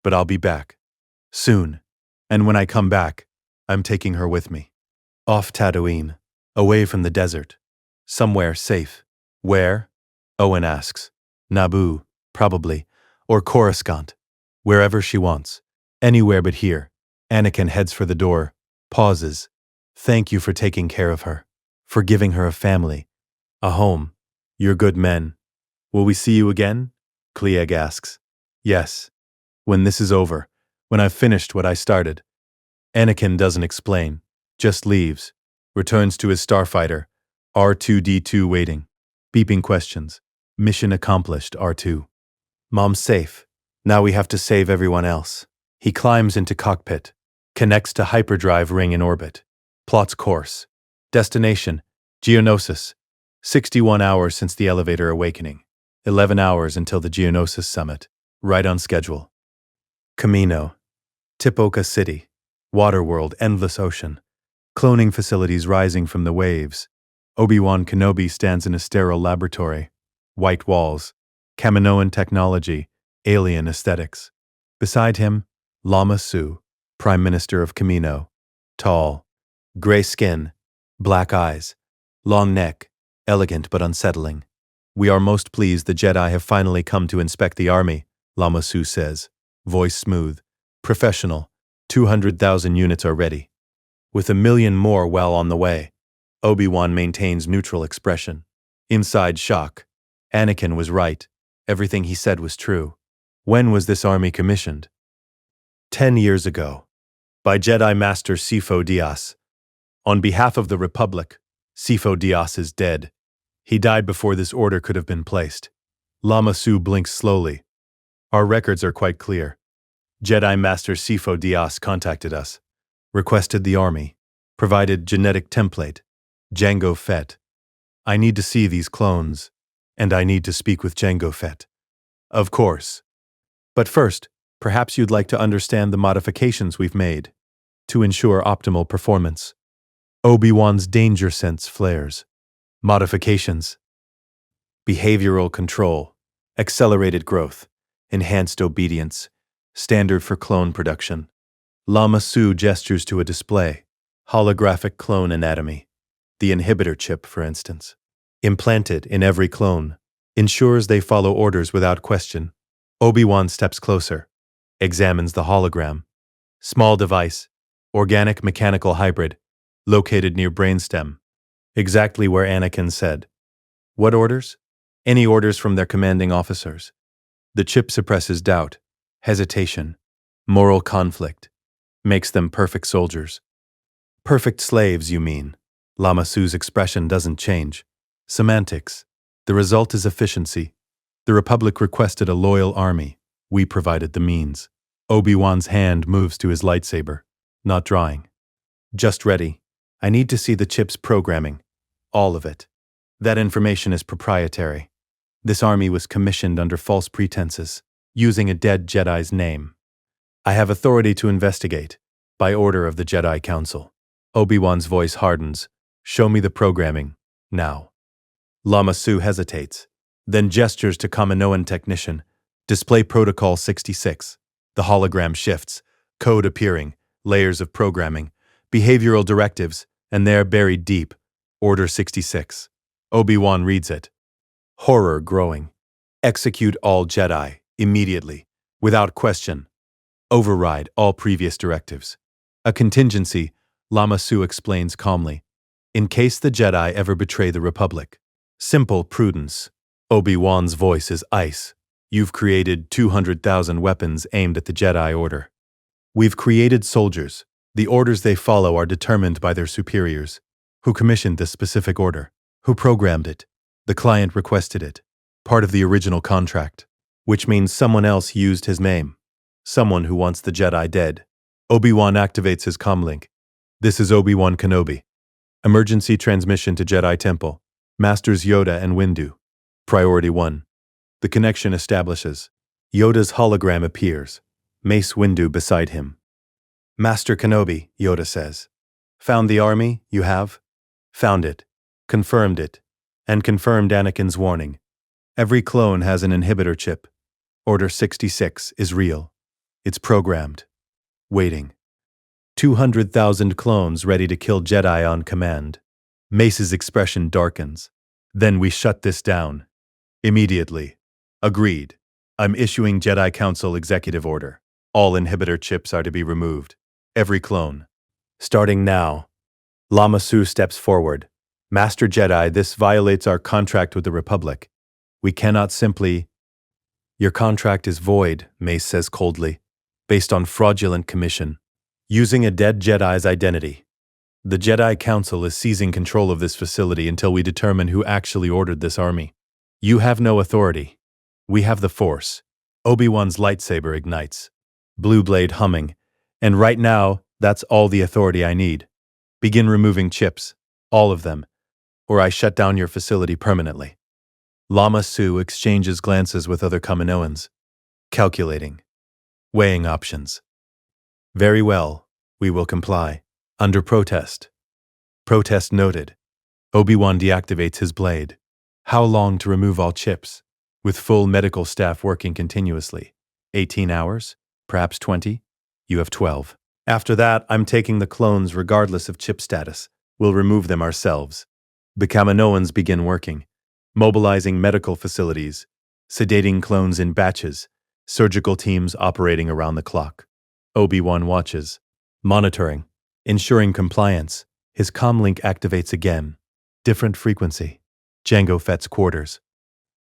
But I'll be back. Soon. And when I come back, I'm taking her with me. Off Tatooine. Away from the desert. Somewhere safe. Where? Owen asks. Naboo, probably. Or Coruscant. Wherever she wants. Anywhere but here. Anakin heads for the door. Pauses. Thank you for taking care of her. For giving her a family. A home. You're good men. Will we see you again? Cliegg asks. Yes. When this is over. When I've finished what I started. Anakin doesn't explain. Just leaves. Returns to his starfighter. R2-D2 waiting. Beeping questions. Mission accomplished, R2. Mom's safe. Now we have to save everyone else. He climbs into cockpit. Connects to hyperdrive ring in orbit. Plots course. Destination. Geonosis. 61 hours since the elevator awakening. 11 hours until the Geonosis summit. Right on schedule. Kamino. Tipoca City. Waterworld, endless ocean. Cloning facilities rising from the waves. Obi-Wan Kenobi stands in a sterile laboratory. White walls. Kaminoan technology. Alien aesthetics. Beside him, Lama Su, Prime Minister of Kamino. Tall. Gray skin. Black eyes. Long neck. Elegant but unsettling. We are most pleased the Jedi have finally come to inspect the army, Lama Su says. Voice smooth. Professional. 200,000 units are ready. With 1 million more well on the way. Obi-Wan maintains neutral expression. Inside shock. Anakin was right. Everything he said was true. When was this army commissioned? 10 years ago. By Jedi Master Sifo Dyas. On behalf of the Republic, Sifo Dyas is dead. He died before this order could have been placed. Lama Su blinks slowly. Our records are quite clear. Jedi Master Sifo Dyas contacted us, requested the army, provided genetic template, Jango Fett. I need to see these clones, and I need to speak with Jango Fett. Of course. But first, perhaps you'd like to understand the modifications we've made to ensure optimal performance. Obi-Wan's danger sense flares. Modifications. Behavioral control, accelerated growth, enhanced obedience, standard for clone production. Lama Su gestures to a display, holographic clone anatomy. The inhibitor chip, for instance, implanted in every clone, ensures they follow orders without question. Obi-Wan steps closer, examines the hologram. Small device, organic mechanical hybrid, located near brainstem, exactly where Anakin said. What orders? Any orders from their commanding officers. The chip suppresses doubt, hesitation, moral conflict, makes them perfect soldiers. Perfect slaves, you mean? Lama Su's expression doesn't change. Semantics. The result is efficiency. The Republic requested a loyal army. We provided the means. Obi-Wan's hand moves to his lightsaber, not drawing. Just ready. I need to see the chip's programming. All of it. That information is proprietary. This army was commissioned under false pretenses, using a dead Jedi's name. I have authority to investigate, by order of the Jedi Council. Obi-Wan's voice hardens. Show me the programming, now. Lama Su hesitates, then gestures to Kaminoan technician. Display Protocol 66. The hologram shifts, code appearing, layers of programming, behavioral directives, and there buried deep, Order 66. Obi-Wan reads it. Horror growing. Execute all Jedi, immediately, without question. Override all previous directives. A contingency, Lama Su explains calmly. In case the Jedi ever betray the Republic. Simple prudence. Obi-Wan's voice is ice. You've created 200,000 weapons aimed at the Jedi Order. We've created soldiers. The orders they follow are determined by their superiors. Who commissioned this specific order? Who programmed it? The client requested it. Part of the original contract. Which means someone else used his name. Someone who wants the Jedi dead. Obi-Wan activates his comlink. This is Obi-Wan Kenobi. Emergency transmission to Jedi Temple. Masters Yoda and Windu. Priority 1. The connection establishes. Yoda's hologram appears. Mace Windu beside him. Master Kenobi, Yoda says. Found the army, you have? Found it. Confirmed it. And confirmed Anakin's warning. Every clone has an inhibitor chip. Order 66 is real. It's programmed. Waiting. 200,000 clones ready to kill Jedi on command. Mace's expression darkens. Then we shut this down. Immediately. Agreed. I'm issuing Jedi Council executive order. All inhibitor chips are to be removed. Every clone. Starting now. Lama Su steps forward. Master Jedi, this violates our contract with the Republic. We cannot simply... Your contract is void, Mace says coldly, based on fraudulent commission, using a dead Jedi's identity. The Jedi Council is seizing control of this facility until we determine who actually ordered this army. You have no authority. We have the Force. Obi-Wan's lightsaber ignites. Blue blade humming. And right now, that's all the authority I need. Begin removing chips. All of them. Or I shut down your facility permanently. Lama Su exchanges glances with other Kaminoans. Calculating. Weighing options. Very well, we will comply. Under protest. Protest noted. Obi-Wan deactivates his blade. How long to remove all chips? With full medical staff working continuously. 18 hours? Perhaps 20? You have 12. After that, I'm taking the clones regardless of chip status. We'll remove them ourselves. The Kaminoans begin working, mobilizing medical facilities, sedating clones in batches, surgical teams operating around the clock. Obi-Wan watches, monitoring, ensuring compliance. His comlink activates again. Different frequency. Jango Fett's quarters.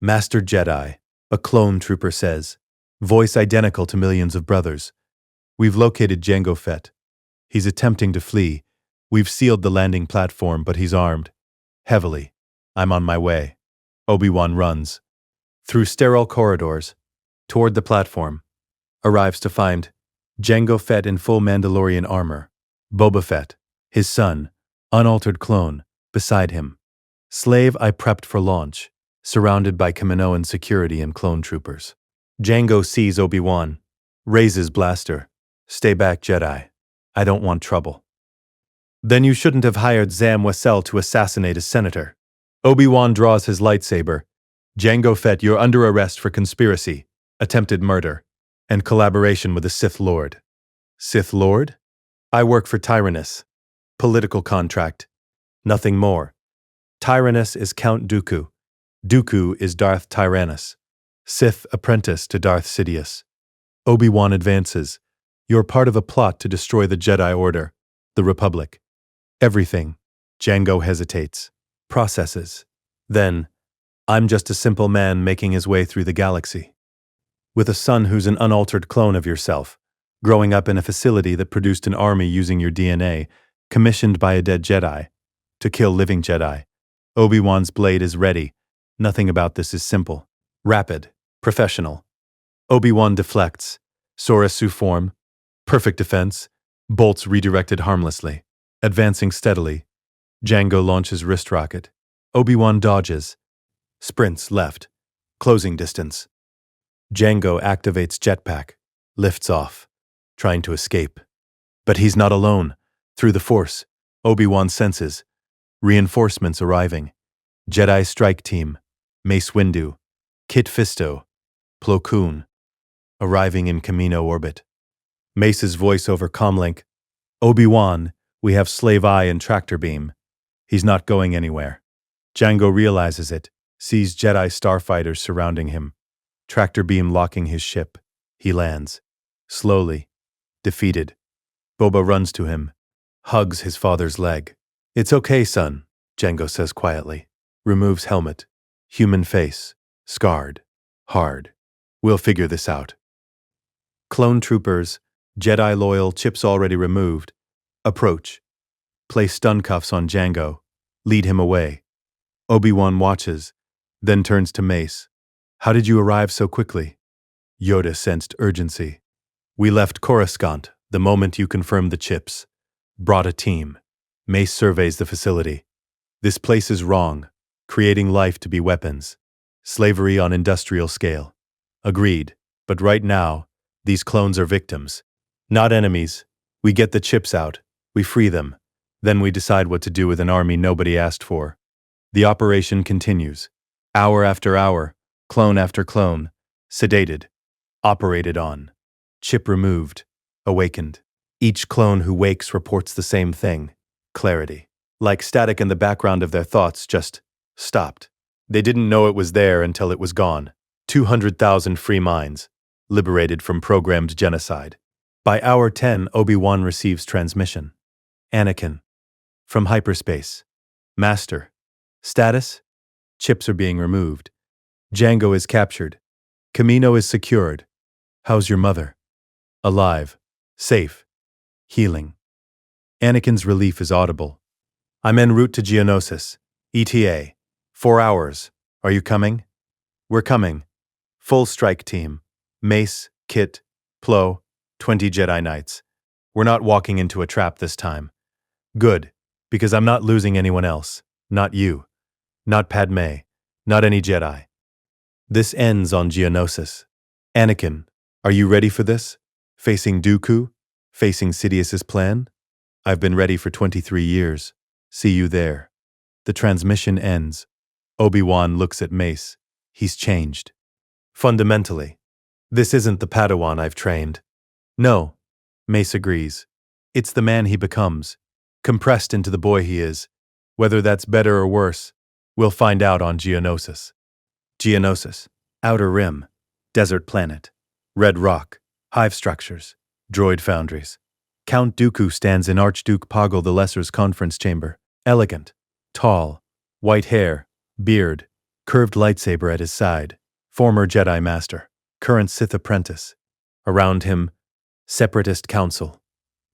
Master Jedi, a clone trooper says, voice identical to millions of brothers. We've located Jango Fett. He's attempting to flee. We've sealed the landing platform, but he's armed. Heavily. I'm on my way. Obi-Wan runs. Through sterile corridors. Toward the platform. Arrives to find Jango Fett in full Mandalorian armor. Boba Fett, his son, unaltered clone, beside him. Slave I prepped for launch, surrounded by Kaminoan security and clone troopers. Jango sees Obi-Wan, raises blaster. Stay back, Jedi. I don't want trouble. Then you shouldn't have hired Zam Wesell to assassinate a senator. Obi-Wan draws his lightsaber. Jango Fett, you're under arrest for conspiracy, attempted murder, and collaboration with a Sith Lord. Sith Lord? I work for Tyrannus. Political contract. Nothing more. Tyrannus is Count Dooku. Dooku is Darth Tyrannus. Sith apprentice to Darth Sidious. Obi-Wan advances. You're part of a plot to destroy the Jedi Order, the Republic. Everything. Jango hesitates. Processes. Then, I'm just a simple man making his way through the galaxy. With a son who's an unaltered clone of yourself, growing up in a facility that produced an army using your DNA, commissioned by a dead Jedi, to kill living Jedi. Obi-Wan's blade is ready. Nothing about this is simple. Rapid. Professional. Obi-Wan deflects. Sora Su form. Perfect defense. Bolts redirected harmlessly. Advancing steadily. Jango launches wrist rocket. Obi-Wan dodges. Sprints left. Closing distance. Jango activates jetpack. Lifts off. Trying to escape. But he's not alone. Through the Force, Obi-Wan senses. Reinforcements arriving. Jedi Strike Team. Mace Windu. Kit Fisto. Plo Koon. Arriving in Kamino orbit. Mace's voice over comlink. Obi-Wan, we have Slave Eye and Tractor Beam. He's not going anywhere. Jango realizes it, sees Jedi starfighters surrounding him. Tractor Beam locking his ship. He lands. Slowly. Defeated. Boba runs to him. Hugs his father's leg. It's okay, son, Jango says quietly. Removes helmet. Human face. Scarred. Hard. We'll figure this out. Clone troopers, Jedi loyal, chips already removed. Approach. Place stun cuffs on Jango. Lead him away. Obi-Wan watches, then turns to Mace. How did you arrive so quickly? Yoda sensed urgency. We left Coruscant the moment you confirmed the chips. Brought a team. Mace surveys the facility. This place is wrong, creating life to be weapons. Slavery on industrial scale. Agreed, but right now, these clones are victims. Not enemies. We get the chips out. We free them. Then we decide what to do with an army nobody asked for. The operation continues. Hour after hour, clone after clone, sedated, operated on. Chip removed, awakened. Each clone who wakes reports the same thing. Clarity. Like static in the background of their thoughts, just stopped. They didn't know it was there until it was gone. 200,000 free minds, liberated from programmed genocide. By hour 10, Obi-Wan receives transmission. Anakin. From hyperspace. Master. Status? Chips are being removed. Jango is captured. Kamino is secured. How's your mother? Alive. Safe. Healing. Anakin's relief is audible. I'm en route to Geonosis. ETA. 4 hours. Are you coming? We're coming. Full strike team. Mace, Kit, Plo, 20 Jedi Knights. We're not walking into a trap this time. Good, because I'm not losing anyone else. Not you. Not Padmé. Not any Jedi. This ends on Geonosis. Anakin, are you ready for this? Facing Dooku? Facing Sidious's plan? I've been ready for 23 years. See you there. The transmission ends. Obi-Wan looks at Mace. He's changed. Fundamentally. This isn't the Padawan I've trained. No. Mace agrees. It's the man he becomes. Compressed into the boy he is. Whether that's better or worse, we'll find out on Geonosis. Geonosis. Outer Rim. Desert planet. Red rock. Hive structures. Droid foundries. Count Dooku stands in Archduke Poggle the Lesser's conference chamber. Elegant. Tall. White hair. Beard. Curved lightsaber at his side. Former Jedi Master. Current Sith apprentice. Around him, Separatist Council.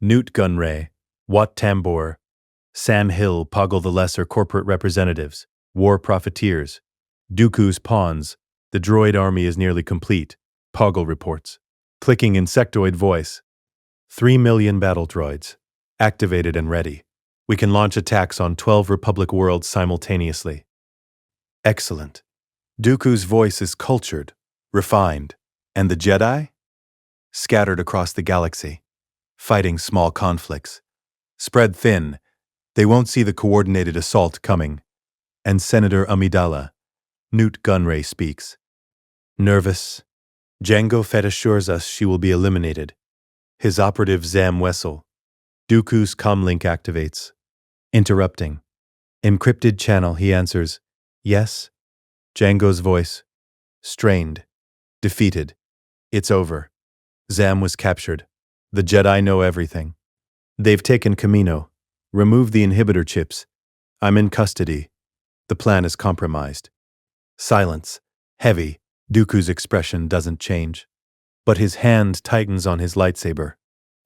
Newt Gunray. Wat Tambor. Sam Hill, Poggle the Lesser corporate representatives. War profiteers. Dooku's pawns. The droid army is nearly complete. Poggle reports. Clicking insectoid voice. 3 million battle droids. Activated and ready. We can launch attacks on 12 Republic worlds simultaneously. Excellent. Dooku's voice is cultured, refined. And the Jedi? Scattered across the galaxy, fighting small conflicts. Spread thin, they won't see the coordinated assault coming. And Senator Amidala, Newt Gunray speaks. Nervous. Jango Fett assures us she will be eliminated. His operative Zam Wessel. Dooku's comlink activates. Interrupting. Encrypted channel, he answers. Yes. Jango's voice. Strained. Defeated. It's over. Zam was captured. The Jedi know everything. They've taken Kamino. Removed the inhibitor chips. I'm in custody. The plan is compromised. Silence. Heavy. Dooku's expression doesn't change. But his hand tightens on his lightsaber.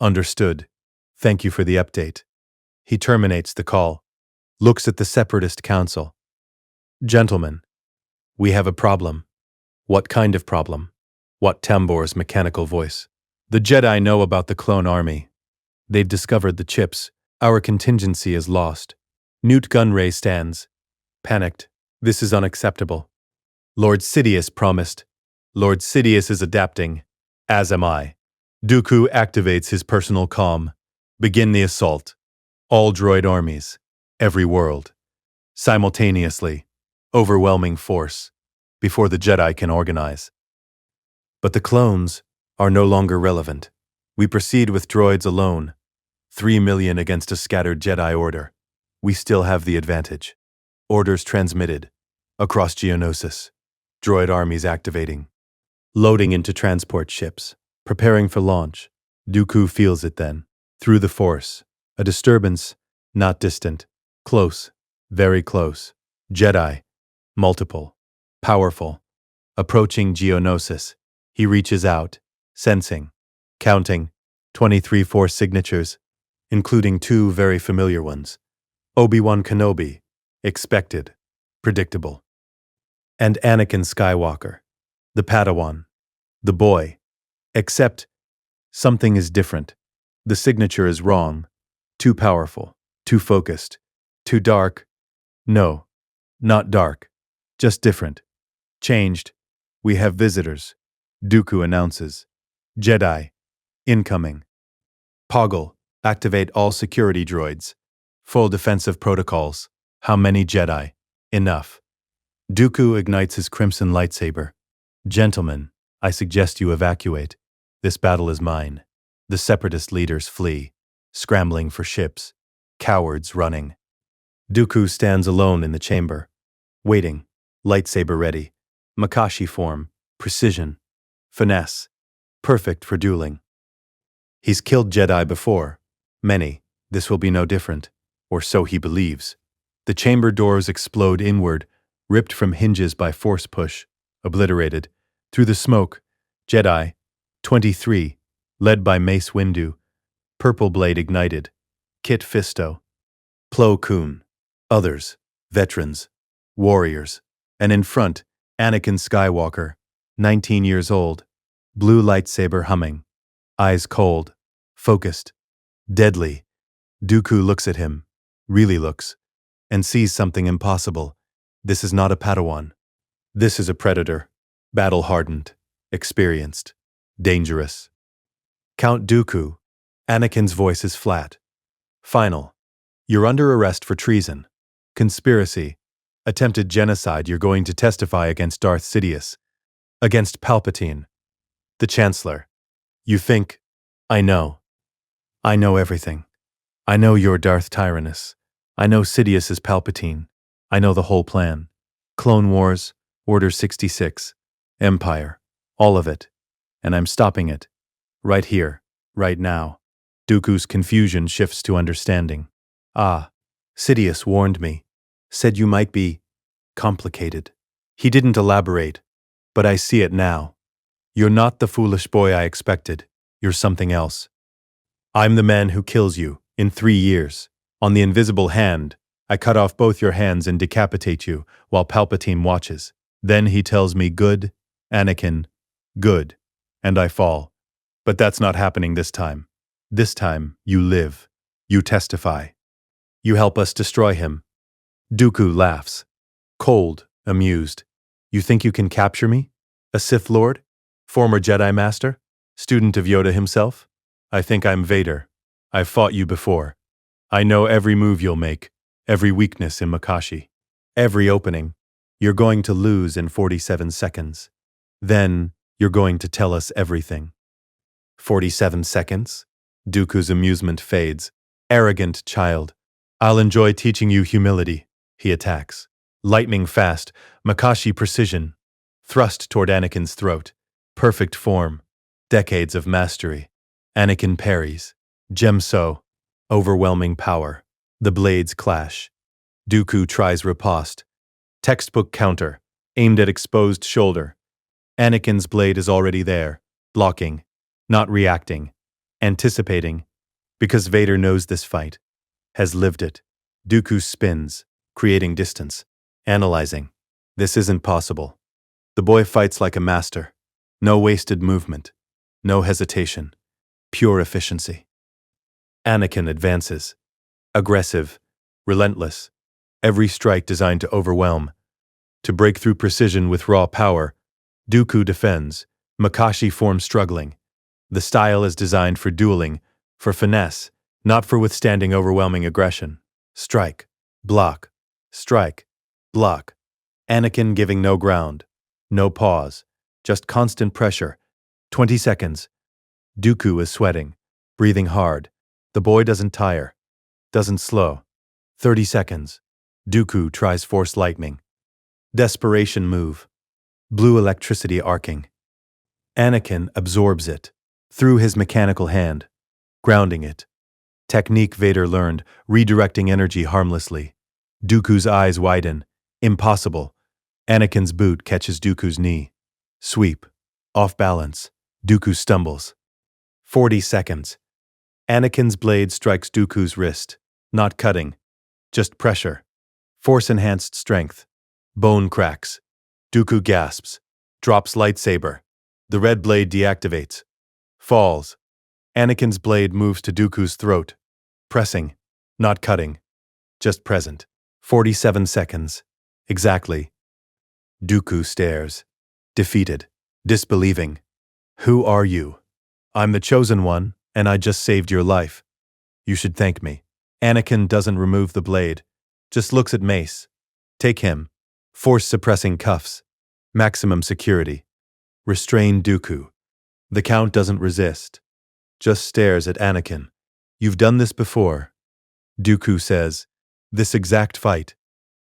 Understood. Thank you for the update. He terminates the call. Looks at the Separatist Council. Gentlemen, we have a problem. What kind of problem? Wat Tambor's mechanical voice. The Jedi know about the clone army. They've discovered the chips. Our contingency is lost. Newt Gunray stands. Panicked. This is unacceptable. Lord Sidious promised. Lord Sidious is adapting. As am I. Dooku activates his personal comm. Begin the assault. All droid armies. Every world. Simultaneously. Overwhelming force. Before the Jedi can organize. But the clones are no longer relevant. We proceed with droids alone. 3 million against a scattered Jedi order. We still have the advantage. Orders transmitted. Across Geonosis. Droid armies activating. Loading into transport ships. Preparing for launch. Dooku feels it then. Through the Force. A disturbance. Not distant. Close. Very close. Jedi. Multiple. Powerful. Approaching Geonosis. He reaches out. Sensing. Counting. 23 Force signatures. Including 2 very familiar ones. Obi-Wan Kenobi. Expected. Predictable. And Anakin Skywalker. The Padawan. The boy. Except, something is different. The signature is wrong. Too powerful. Too focused. Too dark. No. Not dark. Just different. Changed. We have visitors. Dooku announces. Jedi. Incoming. Poggle. Activate all security droids. Full defensive protocols. How many Jedi? Enough. Dooku ignites his crimson lightsaber. Gentlemen, I suggest you evacuate. This battle is mine. The Separatist leaders flee, scrambling for ships. Cowards running. Dooku stands alone in the chamber. Waiting. Lightsaber ready. Makashi form. Precision. Finesse. Perfect for dueling. He's killed Jedi before. Many. This will be no different. Or so he believes. The chamber doors explode inward, ripped from hinges by force push. Obliterated. Through the smoke. Jedi. 23. Led by Mace Windu. Purple Blade ignited. Kit Fisto. Plo Koon. Others. Veterans. Warriors. And in front, Anakin Skywalker. 19 years old. Blue lightsaber humming. Eyes cold. Focused. Deadly. Dooku looks at him. Really looks. And sees something impossible. This is not a Padawan. This is a predator. Battle-hardened. Experienced. Dangerous. Count Dooku. Anakin's voice is flat. Final. You're under arrest for treason. Conspiracy. Attempted genocide. You're going to testify against Darth Sidious. Against Palpatine. The Chancellor. You think, I know. I know everything. I know you're Darth Tyrannus. I know Sidious is Palpatine. I know the whole plan. Clone Wars, Order 66, Empire, all of it. And I'm stopping it. Right here, right now. Dooku's confusion shifts to understanding. Ah, Sidious warned me. Said you might be complicated. He didn't elaborate, but I see it now. You're not the foolish boy I expected. You're something else. I'm the man who kills you in 3 years. On the invisible hand, I cut off both your hands and decapitate you while Palpatine watches. Then he tells me, good, Anakin, good. and I fall. But that's not happening this time. This time, you live. You testify. You help us destroy him. Dooku laughs. Cold, amused. You think you can capture me? A Sith Lord? Former Jedi Master? Student of Yoda himself? I think I'm Vader. I've fought you before. I know every move you'll make, every weakness in Makashi, every opening. You're going to lose in 47 seconds. Then, you're going to tell us everything. 47 seconds? Dooku's amusement fades. Arrogant child. I'll enjoy teaching you humility. He attacks. Lightning fast, Makashi precision. Thrust toward Anakin's throat. Perfect form. Decades of mastery. Anakin parries. Gemso. Overwhelming power. The blades clash. Dooku tries riposte. Textbook counter. Aimed at exposed shoulder. Anakin's blade is already there. Blocking. Not reacting. Anticipating. Because Vader knows this fight. Has lived it. Dooku spins. Creating distance. Analyzing. This isn't possible. The boy fights like a master. No wasted movement. No hesitation. Pure efficiency. Anakin advances. Aggressive. Relentless. Every strike designed to overwhelm. To break through precision with raw power. Dooku defends. Makashi forms struggling. The style is designed for dueling, for finesse, not for withstanding overwhelming aggression. Strike. Block. Strike. Block. Anakin giving no ground. No pause. Just constant pressure. 20 seconds. Dooku is sweating. Breathing hard. The boy doesn't tire. Doesn't slow. 30 seconds. Dooku tries force lightning. Desperation move. Blue electricity arcing. Anakin absorbs it. Through his mechanical hand. Grounding it. Technique Vader learned, redirecting energy harmlessly. Dooku's eyes widen. Impossible. Anakin's boot catches Dooku's knee. Sweep. Off balance. Dooku stumbles. 40 seconds. Anakin's blade strikes Dooku's wrist. Not cutting. Just pressure. Force-enhanced strength. Bone cracks. Dooku gasps. Drops lightsaber. The red blade deactivates. Falls. Anakin's blade moves to Dooku's throat. Pressing. Not cutting. Just present. 47 seconds. Exactly. Dooku stares. Defeated. Disbelieving. Who are you? I'm the chosen one, and I just saved your life. You should thank me. Anakin doesn't remove the blade. Just looks at Mace. Take him. Force-suppressing cuffs. Maximum security. Restrain Dooku. The Count doesn't resist. Just stares at Anakin. You've done this before. Dooku says, this exact fight.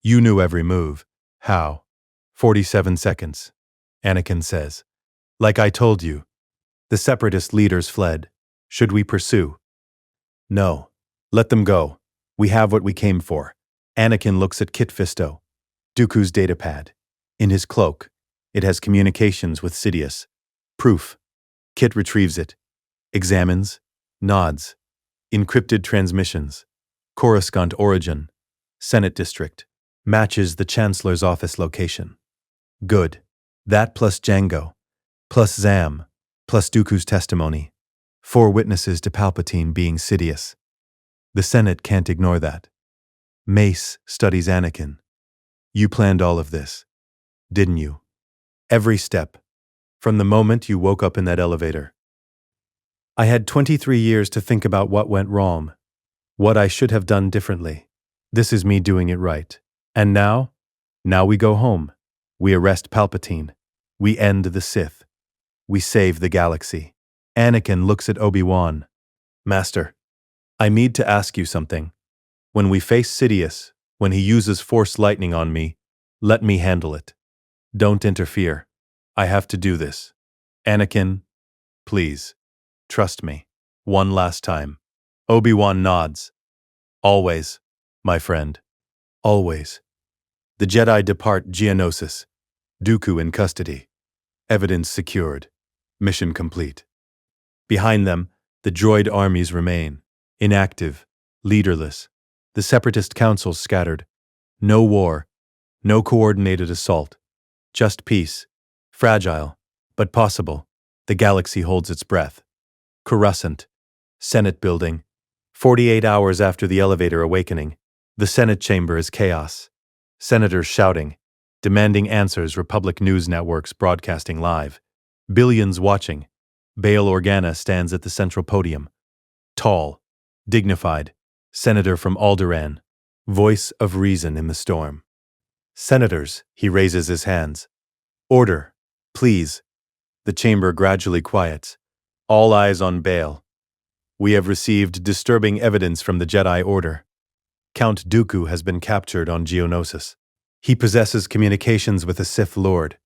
You knew every move. How? 47 seconds. Anakin says, like I told you. The Separatist leaders fled. Should we pursue? No. Let them go. We have what we came for. Anakin looks at Kit Fisto. Dooku's datapad. In his cloak. It has communications with Sidious. Proof. Kit retrieves it. Examines. Nods. Encrypted transmissions. Coruscant origin. Senate district. Matches the Chancellor's office location. Good. That plus Django. Plus Zam. Plus Dooku's testimony. 4 witnesses to Palpatine being Sidious. The Senate can't ignore that. Mace studies Anakin. You planned all of this, didn't you? Every step. From the moment you woke up in that elevator. I had 23 years to think about what went wrong. What I should have done differently. This is me doing it right. And now? Now we go home. We arrest Palpatine. We end the Sith. We save the galaxy. Anakin looks at Obi-Wan. Master, I need to ask you something. When we face Sidious, when he uses Force lightning on me, let me handle it. Don't interfere. I have to do this. Anakin, please, trust me. One last time. Obi-Wan nods. Always, my friend. Always. The Jedi depart Geonosis. Dooku in custody. Evidence secured. Mission complete. Behind them, the droid armies remain. Inactive. Leaderless. The Separatist councils scattered. No war. No coordinated assault. Just peace. Fragile, but possible. The galaxy holds its breath. Coruscant. Senate building. 48 hours after the elevator awakening, the Senate chamber is chaos. Senators shouting, demanding answers, Republic news networks broadcasting live. Billions watching. Bail Organa stands at the central podium. Tall, dignified, senator from Alderaan, voice of reason in the storm. Senators, he raises his hands. Order, please. The chamber gradually quiets. All eyes on Bail. We have received disturbing evidence from the Jedi Order. Count Dooku has been captured on Geonosis. He possesses communications with a Sith Lord,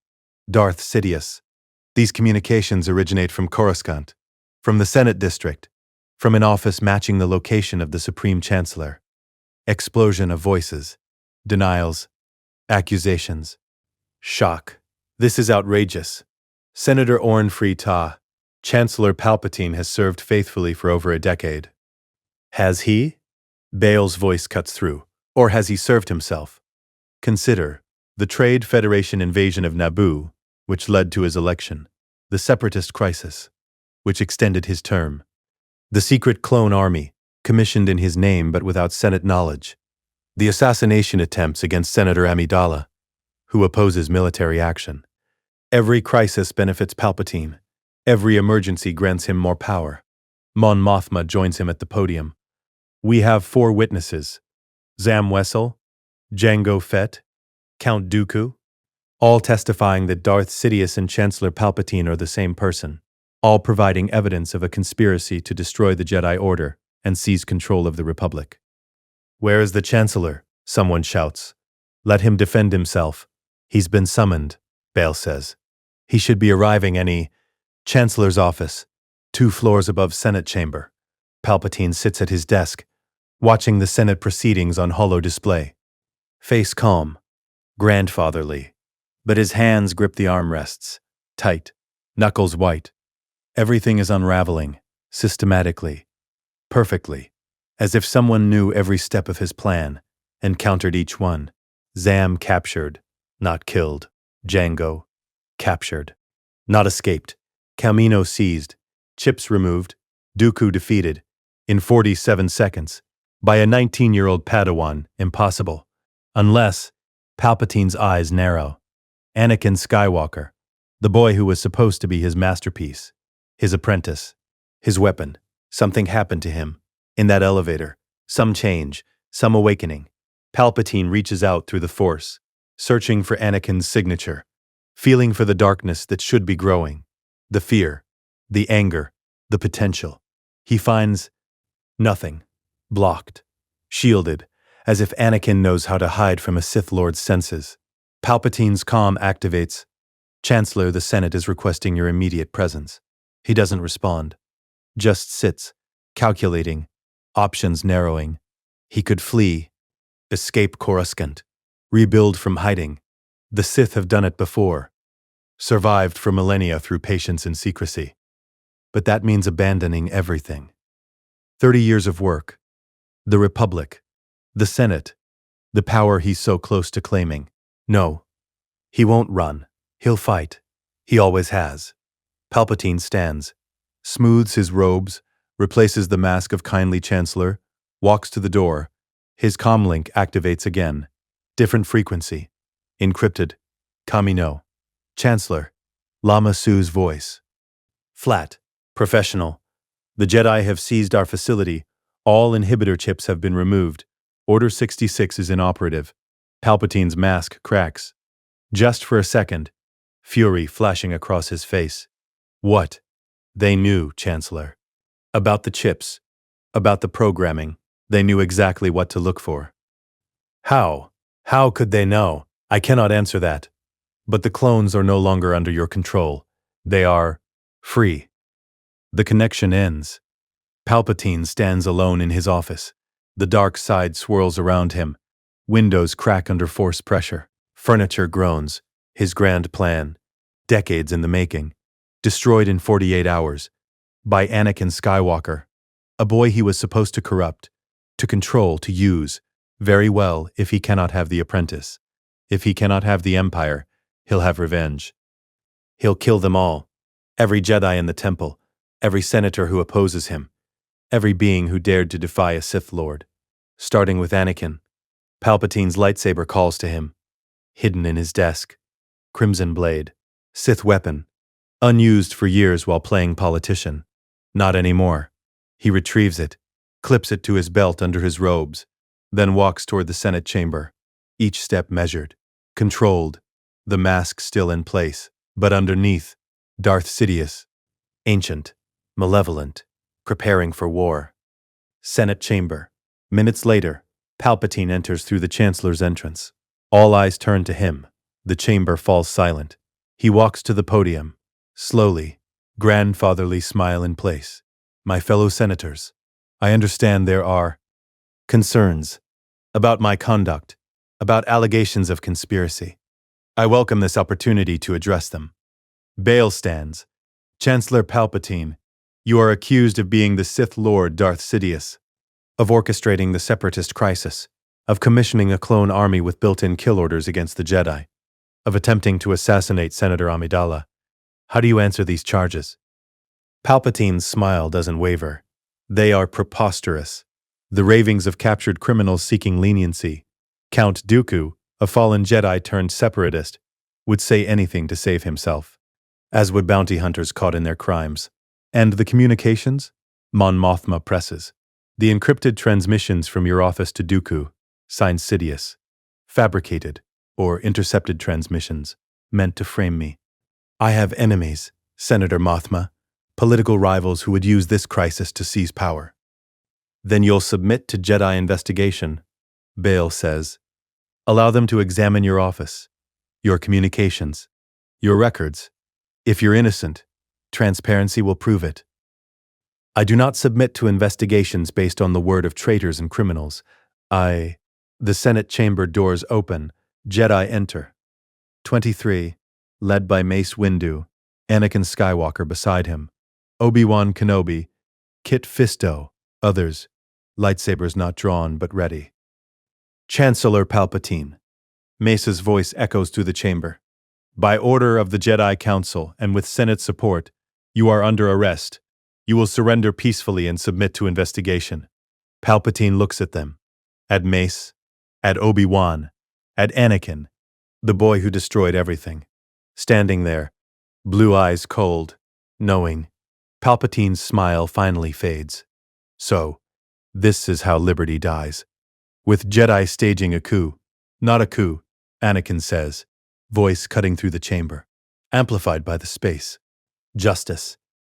Darth Sidious. These communications originate from Coruscant, from the Senate District, from an office matching the location of the Supreme Chancellor. Explosion of voices, denials, accusations. Shock. This is outrageous. Senator Orn Free Ta, Chancellor Palpatine has served faithfully for over a decade. Has he? Bail's voice cuts through. Or has he served himself? Consider the Trade Federation invasion of Naboo, which led to his election, the Separatist crisis, which extended his term, the secret clone army, commissioned in his name but without Senate knowledge, the assassination attempts against Senator Amidala, who opposes military action. Every crisis benefits Palpatine. Every emergency grants him more power. Mon Mothma joins him at the podium. We have 4 witnesses: Zam Wessel, Jango Fett, Count Dooku, all testifying that Darth Sidious and Chancellor Palpatine are the same person, all providing evidence of a conspiracy to destroy the Jedi Order and seize control of the Republic. Where is the Chancellor? Someone shouts. Let him defend himself. He's been summoned, Bail says. He should be arriving any. Chancellor's office, 2 floors above Senate chamber. Palpatine sits at his desk, watching the Senate proceedings on holo display. Face calm, grandfatherly, but his hands grip the armrests, tight, knuckles white. Everything is unraveling, systematically, perfectly, as if someone knew every step of his plan and countered each one. Zam captured, not killed. Jango captured, not escaped. Kamino seized, chips removed, Dooku defeated, in 47 seconds, by a 19-year-old Padawan. Impossible. Unless, Palpatine's eyes narrow. Anakin Skywalker, the boy who was supposed to be his masterpiece, his apprentice, his weapon. Something happened to him. In that elevator, some change, some awakening. Palpatine reaches out through the Force, searching for Anakin's signature, feeling for the darkness that should be growing. The fear, the anger, the potential. He finds nothing. Blocked. Shielded, as if Anakin knows how to hide from a Sith Lord's senses. Palpatine's calm activates. Chancellor, the Senate is requesting your immediate presence. He doesn't respond. Just sits, calculating, options narrowing. He could flee, escape Coruscant, rebuild from hiding. The Sith have done it before. Survived for millennia through patience and secrecy. But that means abandoning everything. 30 years of work. The Republic. The Senate. The power he's so close to claiming. No. He won't run. He'll fight. He always has. Palpatine stands, smooths his robes, replaces the mask of kindly Chancellor, walks to the door. His comlink activates again. Different frequency. Encrypted. Kamino. Chancellor. Lama Su's voice. Flat. Professional. The Jedi have seized our facility. All inhibitor chips have been removed. Order 66 is inoperative. Palpatine's mask cracks. Just for a second. Fury flashing across his face. What? They knew, Chancellor. About the chips. About the programming. They knew exactly what to look for. How? How could they know? I cannot answer that. But the clones are no longer under your control. They are free. The connection ends. Palpatine stands alone in his office. The dark side swirls around him. Windows crack under force pressure. Furniture groans. His grand plan, decades in the making, destroyed in 48 hours. By Anakin Skywalker, a boy he was supposed to corrupt, to control, to use. Very well, if he cannot have the apprentice. If he cannot have the Empire, he'll have revenge. He'll kill them all. Every Jedi in the temple, every senator who opposes him, every being who dared to defy a Sith Lord. Starting with Anakin, Palpatine's lightsaber calls to him, hidden in his desk. Crimson blade, Sith weapon, unused for years while playing politician. Not anymore. He retrieves it, clips it to his belt under his robes, then walks toward the Senate chamber, each step measured, controlled, the mask still in place, but underneath, Darth Sidious, ancient, malevolent, preparing for war. Senate chamber. Minutes later, Palpatine enters through the Chancellor's entrance. All eyes turn to him. The chamber falls silent. He walks to the podium. Slowly, grandfatherly smile in place. My fellow senators, I understand there are concerns about my conduct, about allegations of conspiracy. I welcome this opportunity to address them. Bail stands. Chancellor Palpatine, you are accused of being the Sith Lord Darth Sidious, of orchestrating the separatist crisis, of commissioning a clone army with built-in kill orders against the Jedi, of attempting to assassinate Senator Amidala. How do you answer these charges? Palpatine's smile doesn't waver. They are preposterous. The ravings of captured criminals seeking leniency. Count Dooku, a fallen Jedi turned separatist, would say anything to save himself, as would bounty hunters caught in their crimes. And the communications? Mon Mothma presses. The encrypted transmissions from your office to Dooku, signed Sidious. Fabricated, or intercepted transmissions, meant to frame me. I have enemies, Senator Mothma, political rivals who would use this crisis to seize power. Then you'll submit to Jedi investigation, Bail says. Allow them to examine your office, your communications, your records. If you're innocent, transparency will prove it. I do not submit to investigations based on the word of traitors and criminals. The Senate chamber doors open. Jedi enter. 23, led by Mace Windu, Anakin Skywalker beside him, Obi-Wan Kenobi, Kit Fisto, others, lightsabers not drawn but ready. Chancellor Palpatine. Mace's voice echoes through the chamber. By order of the Jedi Council and with Senate support, you are under arrest. You will surrender peacefully and submit to investigation. Palpatine looks at them. At Mace, at Obi-Wan, at Anakin, the boy who destroyed everything. Standing there, blue eyes cold, knowing. Palpatine's smile finally fades. So, this is how liberty dies. With Jedi staging a coup. Not a coup, Anakin says, voice cutting through the chamber, amplified by the space. Justice.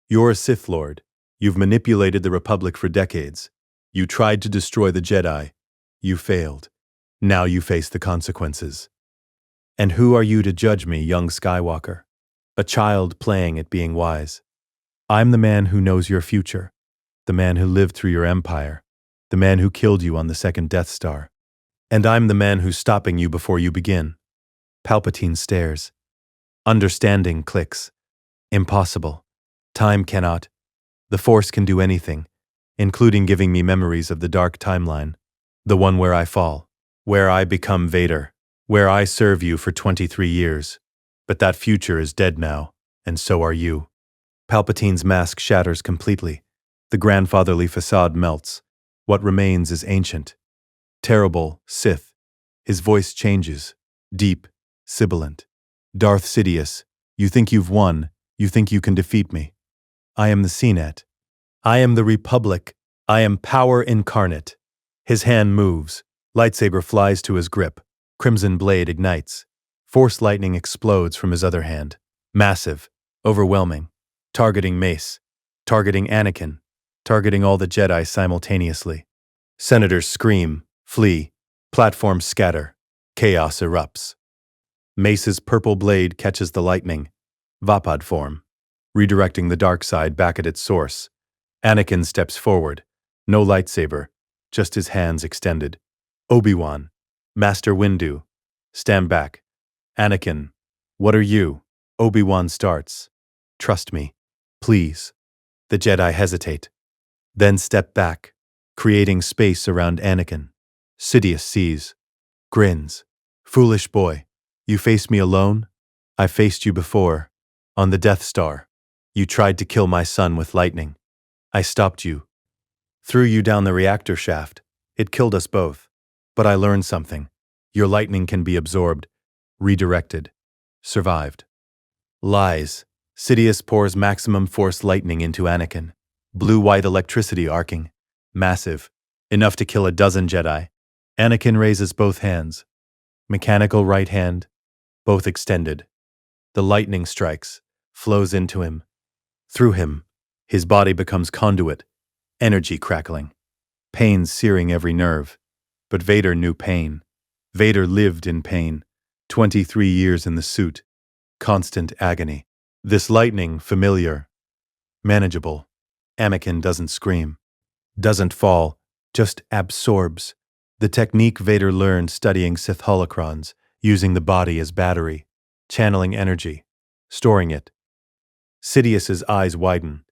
You're a Sith Lord. You've manipulated the Republic for decades. You tried to destroy the Jedi. You failed. Now you face the consequences. And who are you to judge me, young Skywalker? A child playing at being wise. I'm the man who knows your future, the man who lived through your empire, the man who killed you on the second Death Star. And I'm the man who's stopping you before you begin. Palpatine stares. Understanding clicks. Impossible. Time cannot. The Force can do anything, including giving me memories of the dark timeline, the one where I fall, where I become Vader, where I serve you for 23 years. But that future is dead now, and so are you. Palpatine's mask shatters completely. The grandfatherly facade melts. What remains is ancient. Terrible, Sith. His voice changes. Deep, sibilant. Darth Sidious, you think you've won. You think you can defeat me. I am the CNET. I am the Republic. I am power incarnate. His hand moves. Lightsaber flies to his grip. Crimson blade ignites. Force lightning explodes from his other hand. Massive. Overwhelming. Targeting Mace. Targeting Anakin. Targeting all the Jedi simultaneously. Senators scream, flee. Platforms scatter. Chaos erupts. Mace's purple blade catches the lightning. Vapad form. Redirecting the dark side back at its source. Anakin steps forward. No lightsaber, just his hands extended. Obi-Wan. Master Windu. Stand back. Anakin. What are you? Obi-Wan starts. Trust me. Please. The Jedi hesitate. Then step back, creating space around Anakin. Sidious sees. Grins. Foolish boy. You face me alone? I faced you before. On the Death Star. You tried to kill my son with lightning. I stopped you. Threw you down the reactor shaft. It killed us both. But I learned something. Your lightning can be absorbed, redirected, survived. Lies. Sidious pours maximum force lightning into Anakin. Blue-white electricity arcing. Massive. Enough to kill a dozen Jedi. Anakin raises both hands. Mechanical right hand, both extended. The lightning strikes, flows into him. Through him, his body becomes conduit, energy crackling. Pain searing every nerve. But Vader knew pain. Vader lived in pain. 23 years in the suit. Constant agony. This lightning, familiar. Manageable. Anakin doesn't scream. Doesn't fall. Just absorbs. The technique Vader learned studying Sith holocrons, using the body as battery, channeling energy, storing it. Sidious's eyes widen.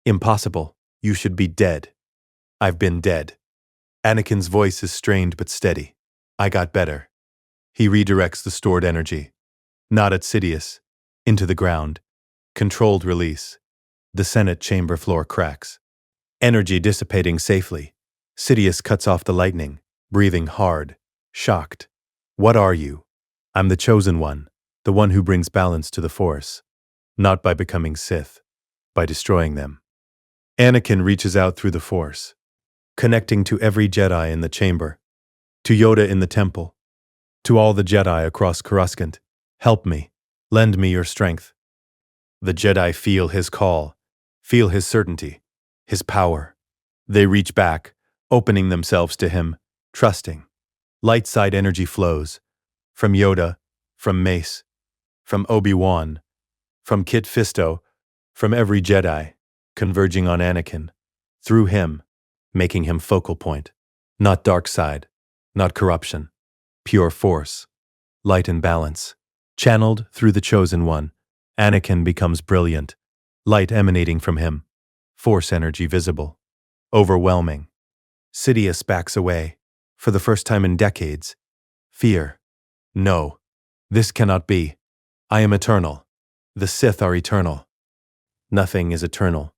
Impossible. You should be dead. I've been dead. Anakin's voice is strained but steady. I got better. He redirects the stored energy. Not at Sidious. Into the ground. Controlled release. The Senate chamber floor cracks. Energy dissipating safely. Sidious cuts off the lightning, breathing hard, shocked. What are you? I'm the chosen one, the one who brings balance to the Force. Not by becoming Sith, by destroying them. Anakin reaches out through the Force, connecting to every Jedi in the chamber, to Yoda in the temple, to all the Jedi across Coruscant. Help me, lend me your strength. The Jedi feel his call, feel his certainty, his power. They reach back, opening themselves to him, trusting. Light side energy flows. From Yoda, from Mace, from Obi-Wan, from Kit Fisto, from every Jedi, converging on Anakin, through him, making him focal point. Not dark side, not corruption, pure force, light and balance. Channeled through the chosen one, Anakin becomes brilliant, light emanating from him, force energy visible, overwhelming. Sidious backs away, for the first time in decades. Fear. No, this cannot be. I am eternal. The Sith are eternal. Nothing is eternal.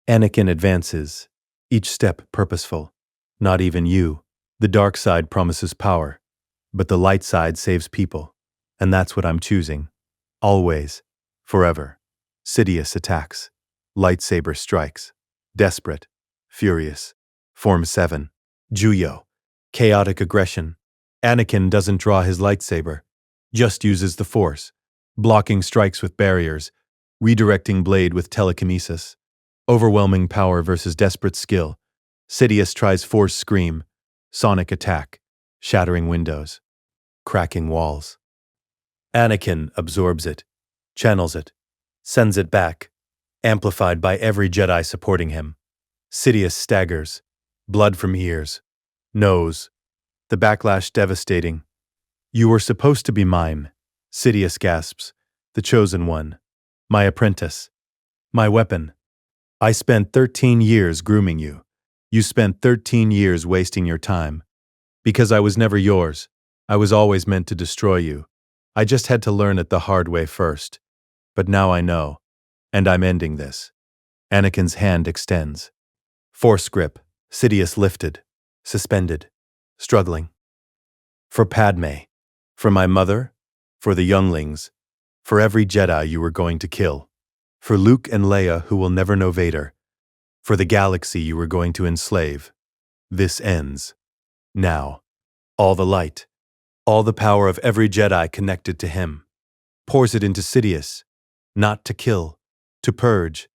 Anakin advances, each step purposeful. Not even you. The dark side promises power, but the light side saves people. And that's what I'm choosing. Always. Forever. Sidious attacks. Lightsaber strikes. Desperate. Furious. Form 7. Juyo. Chaotic aggression. Anakin doesn't draw his lightsaber. Just uses the Force. Blocking strikes with barriers. Redirecting blade with telekinesis. Overwhelming power versus desperate skill. Sidious tries Force scream. Sonic attack. Shattering windows. Cracking walls. Anakin absorbs it. Channels it. Sends it back. Amplified by every Jedi supporting him. Sidious staggers. Blood from ears. Nose. The backlash devastating. You were supposed to be mine. Sidious gasps. The chosen one. My apprentice. My weapon. I spent 13 years grooming you. You spent 13 years wasting your time. Because I was never yours. I was always meant to destroy you. I just had to learn it the hard way first. But now I know. And I'm ending this. Anakin's hand extends. Force grip. Sidious lifted. Suspended. Struggling. For Padmé. For my mother. For the younglings. For every Jedi you were going to kill. For Luke and Leia who will never know Vader. For the galaxy you were going to enslave. This ends. Now. All the light. All the power of every Jedi connected to him. Pours it into Sidious. Not to kill. To purge.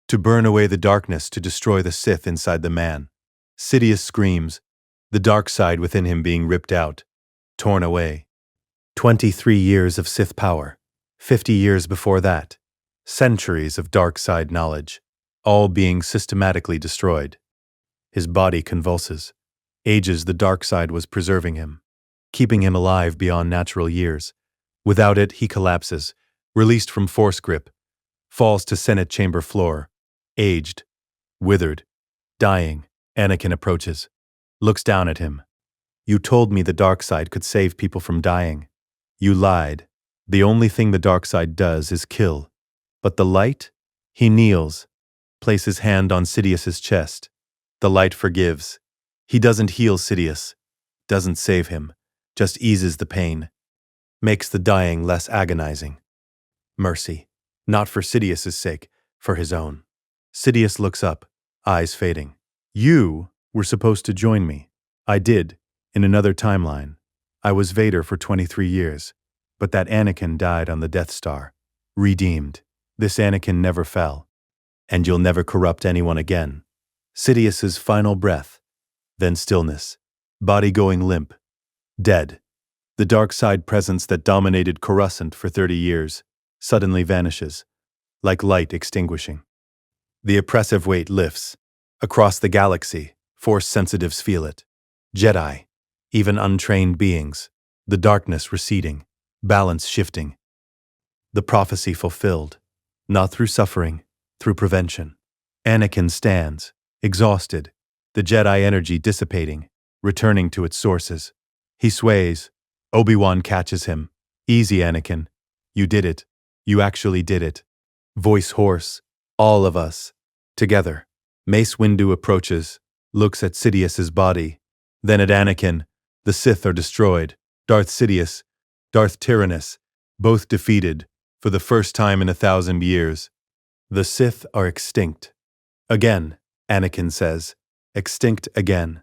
To burn away the darkness to destroy the Sith inside the man. Sidious screams. The dark side within him being ripped out. Torn away. 23 years of Sith power. 50 years before that. Centuries of dark side knowledge. All being systematically destroyed. His body convulses. Ages the dark side was preserving him. Keeping him alive beyond natural years. Without it, he collapses. Released from Force grip. Falls to Senate chamber floor. Aged. Withered. Dying. Anakin approaches. Looks down at him. You told me the dark side could save people from dying. You lied. The only thing the dark side does is kill. But the light? He kneels, places hand on Sidious's chest. The light forgives. He doesn't heal Sidious, doesn't save him, just eases the pain, makes the dying less agonizing. Mercy, not for Sidious's sake, for his own. Sidious looks up, eyes fading. You were supposed to join me. I did, in another timeline. I was Vader for 23 years, but that Anakin died on the Death Star. Redeemed. This Anakin never fell. And you'll never corrupt anyone again. Sidious's final breath. Then stillness. Body going limp. Dead. The dark side presence that dominated Coruscant for 30 years suddenly vanishes, like light extinguishing. The oppressive weight lifts. Across the galaxy, Force sensitives feel it. Jedi, even untrained beings, the darkness receding, balance shifting. The prophecy fulfilled, not through suffering, through prevention. Anakin stands, exhausted, the Jedi energy dissipating, returning to its sources. He sways. Obi-Wan catches him. Easy, Anakin. You did it. You actually did it. Voice hoarse. All of us. Together. Mace Windu approaches, looks at Sidious's body, then at Anakin. The Sith are destroyed. Darth Sidious, Darth Tyrannus, both defeated, for the first time in 1,000 years. The Sith are extinct. Again, Anakin says. Extinct again.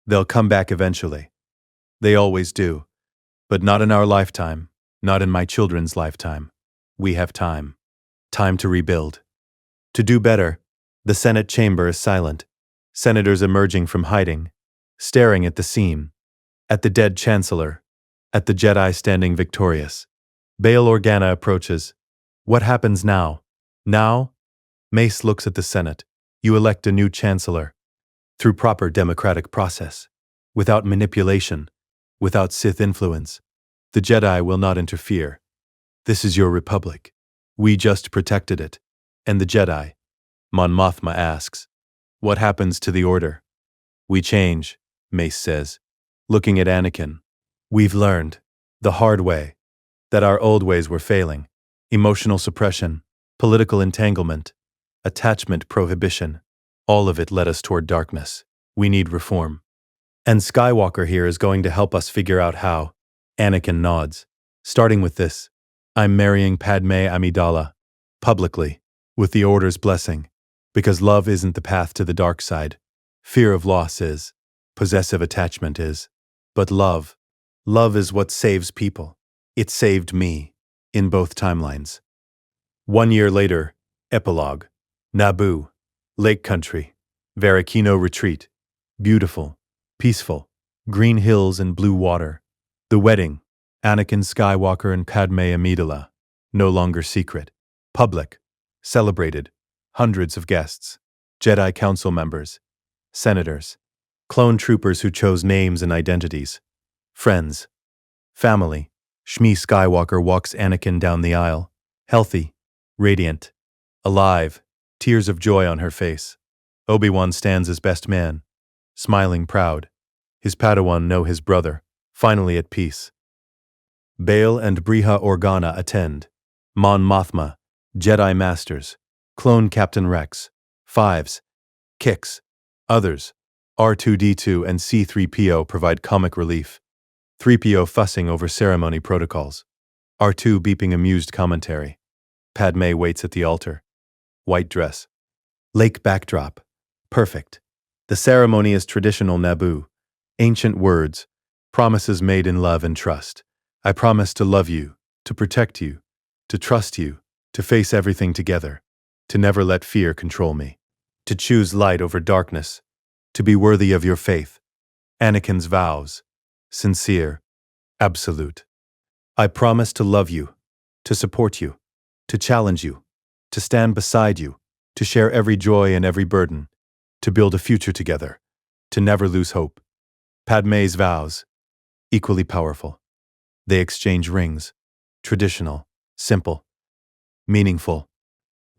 They'll come back eventually. They always do. But not in our lifetime, not in my children's lifetime. We have time. Time to rebuild. To do better. The Senate chamber is silent. Senators emerging from hiding, staring at the scene, at the dead Chancellor, at the Jedi standing victorious. Bail Organa approaches. What happens now? Now? Mace looks at the Senate. You elect a new Chancellor. Through proper democratic process. Without manipulation. Without Sith influence. The Jedi will not interfere. This is your republic. We just protected it. And the Jedi. Mon Mothma asks. What happens to the Order? We change, Mace says, looking at Anakin. We've learned, the hard way, that our old ways were failing. Emotional suppression, political entanglement, attachment prohibition. All of it led us toward darkness. We need reform. And Skywalker here is going to help us figure out how. Anakin nods. Starting with this. I'm marrying Padmé Amidala. Publicly. With the Order's blessing. Because love isn't the path to the dark side. Fear of loss is. Possessive attachment is. But love is what saves people. It saved me. In both timelines. 1 year later. Epilogue. Naboo. Lake Country. Varakino Retreat. Beautiful. Peaceful. Green hills and blue water. The wedding. Anakin Skywalker and Padmé Amidala. No longer secret. Public. Celebrated. Hundreds of guests. Jedi Council members. Senators. Clone troopers who chose names and identities. Friends. Family. Shmi Skywalker walks Anakin down the aisle. Healthy. Radiant. Alive. Tears of joy on her face. Obi-Wan stands as best man. Smiling proud. His Padawan know his brother. Finally at peace. Bail and Briha Organa attend. Mon Mothma. Jedi Masters. Clone Captain Rex. Fives. Kicks. Others. R2-D2 and C-3PO provide comic relief. 3PO fussing over ceremony protocols. R2 beeping amused commentary. Padmé waits at the altar. White dress. Lake backdrop. Perfect. The ceremony is traditional Naboo. Ancient words. Promises made in love and trust. I promise to love you, to protect you, to trust you, to face everything together, to never let fear control me, to choose light over darkness, to be worthy of your faith. Anakin's vows. Sincere. Absolute. I promise to love you, to support you, to challenge you, to stand beside you, to share every joy and every burden, to build a future together, to never lose hope. Padmé's vows. Equally powerful. They exchange rings. Traditional. Simple. Meaningful.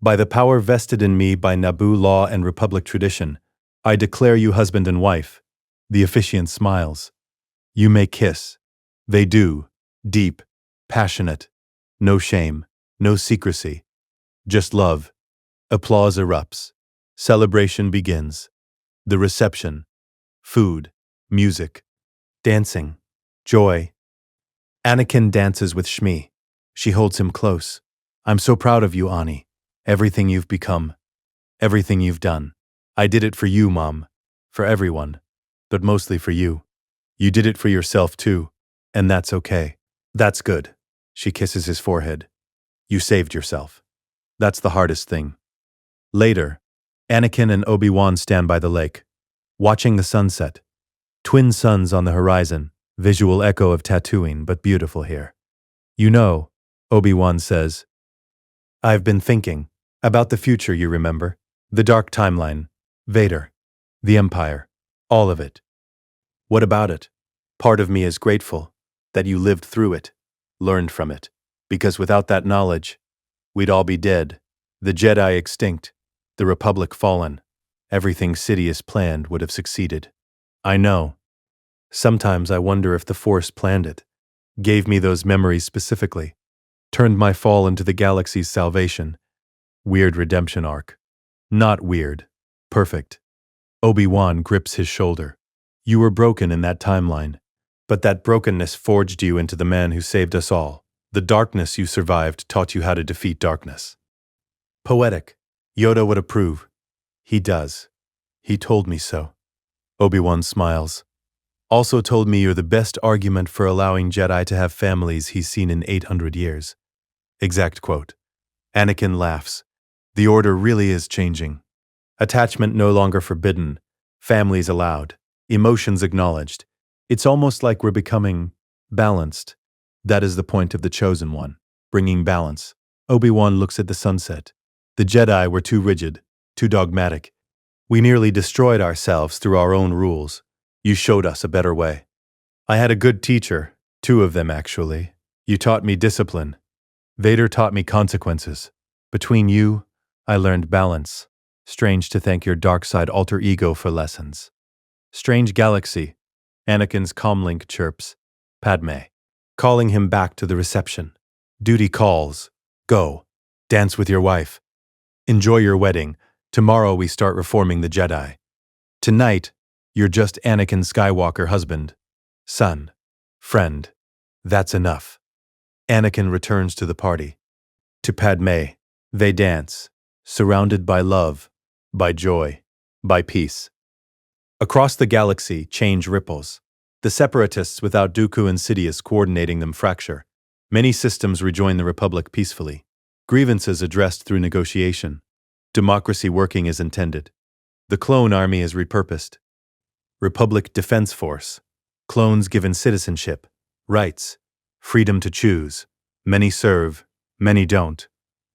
By the power vested in me by Naboo law and Republic tradition, I declare you husband and wife. The officiant smiles. You may kiss. They do. Deep. Passionate. No shame. No secrecy. Just love. Applause erupts. Celebration begins. The reception. Food. Music. Dancing. Joy. Anakin dances with Shmi. She holds him close. I'm so proud of you, Ani. Everything you've become. Everything you've done. I did it for you, Mom. For everyone. But mostly for you. You did it for yourself too. And that's okay. That's good. She kisses his forehead. You saved yourself. That's the hardest thing. Later, Anakin and Obi-Wan stand by the lake, watching the sunset. Twin suns on the horizon, visual echo of Tatooine, but beautiful here. You know, Obi-Wan says, I've been thinking about the future, you remember? The dark timeline, Vader, the Empire, all of it. What about it? Part of me is grateful that you lived through it, learned from it, because without that knowledge, we'd all be dead, the Jedi extinct, the Republic fallen. Everything Sidious planned would have succeeded. I know. Sometimes I wonder if the Force planned it, gave me those memories specifically, turned my fall into the galaxy's salvation. Weird redemption arc. Not weird. Perfect. Obi-Wan grips his shoulder. You were broken in that timeline, but that brokenness forged you into the man who saved us all. The darkness you survived taught you how to defeat darkness. Poetic. Yoda would approve. He does. He told me so. Obi-Wan smiles. Also told me you're the best argument for allowing Jedi to have families he's seen in 800 years. Exact quote. Anakin laughs. The order really is changing. Attachment no longer forbidden. Families allowed. Emotions acknowledged. It's almost like we're becoming balanced. That is the point of the Chosen One, bringing balance. Obi-Wan looks at the sunset. The Jedi were too rigid, too dogmatic. We nearly destroyed ourselves through our own rules. You showed us a better way. I had a good teacher, 2 of them actually. You taught me discipline. Vader taught me consequences. Between you, I learned balance. Strange to thank your dark side alter ego for lessons. Strange galaxy. Anakin's comlink chirps. Padmé. Calling him back to the reception. Duty calls. Go. Dance with your wife. Enjoy your wedding. Tomorrow we start reforming the Jedi. Tonight, you're just Anakin Skywalker, husband, son, friend. That's enough. Anakin returns to the party. To Padmé, they dance, surrounded by love, by joy, by peace. Across the galaxy, change ripples. The Separatists, without Dooku and Sidious coordinating them, fracture. Many systems rejoin the Republic peacefully. Grievances addressed through negotiation. Democracy working as intended. The clone army is repurposed. Republic Defense Force. Clones given citizenship, rights, freedom to choose. Many serve, many don't.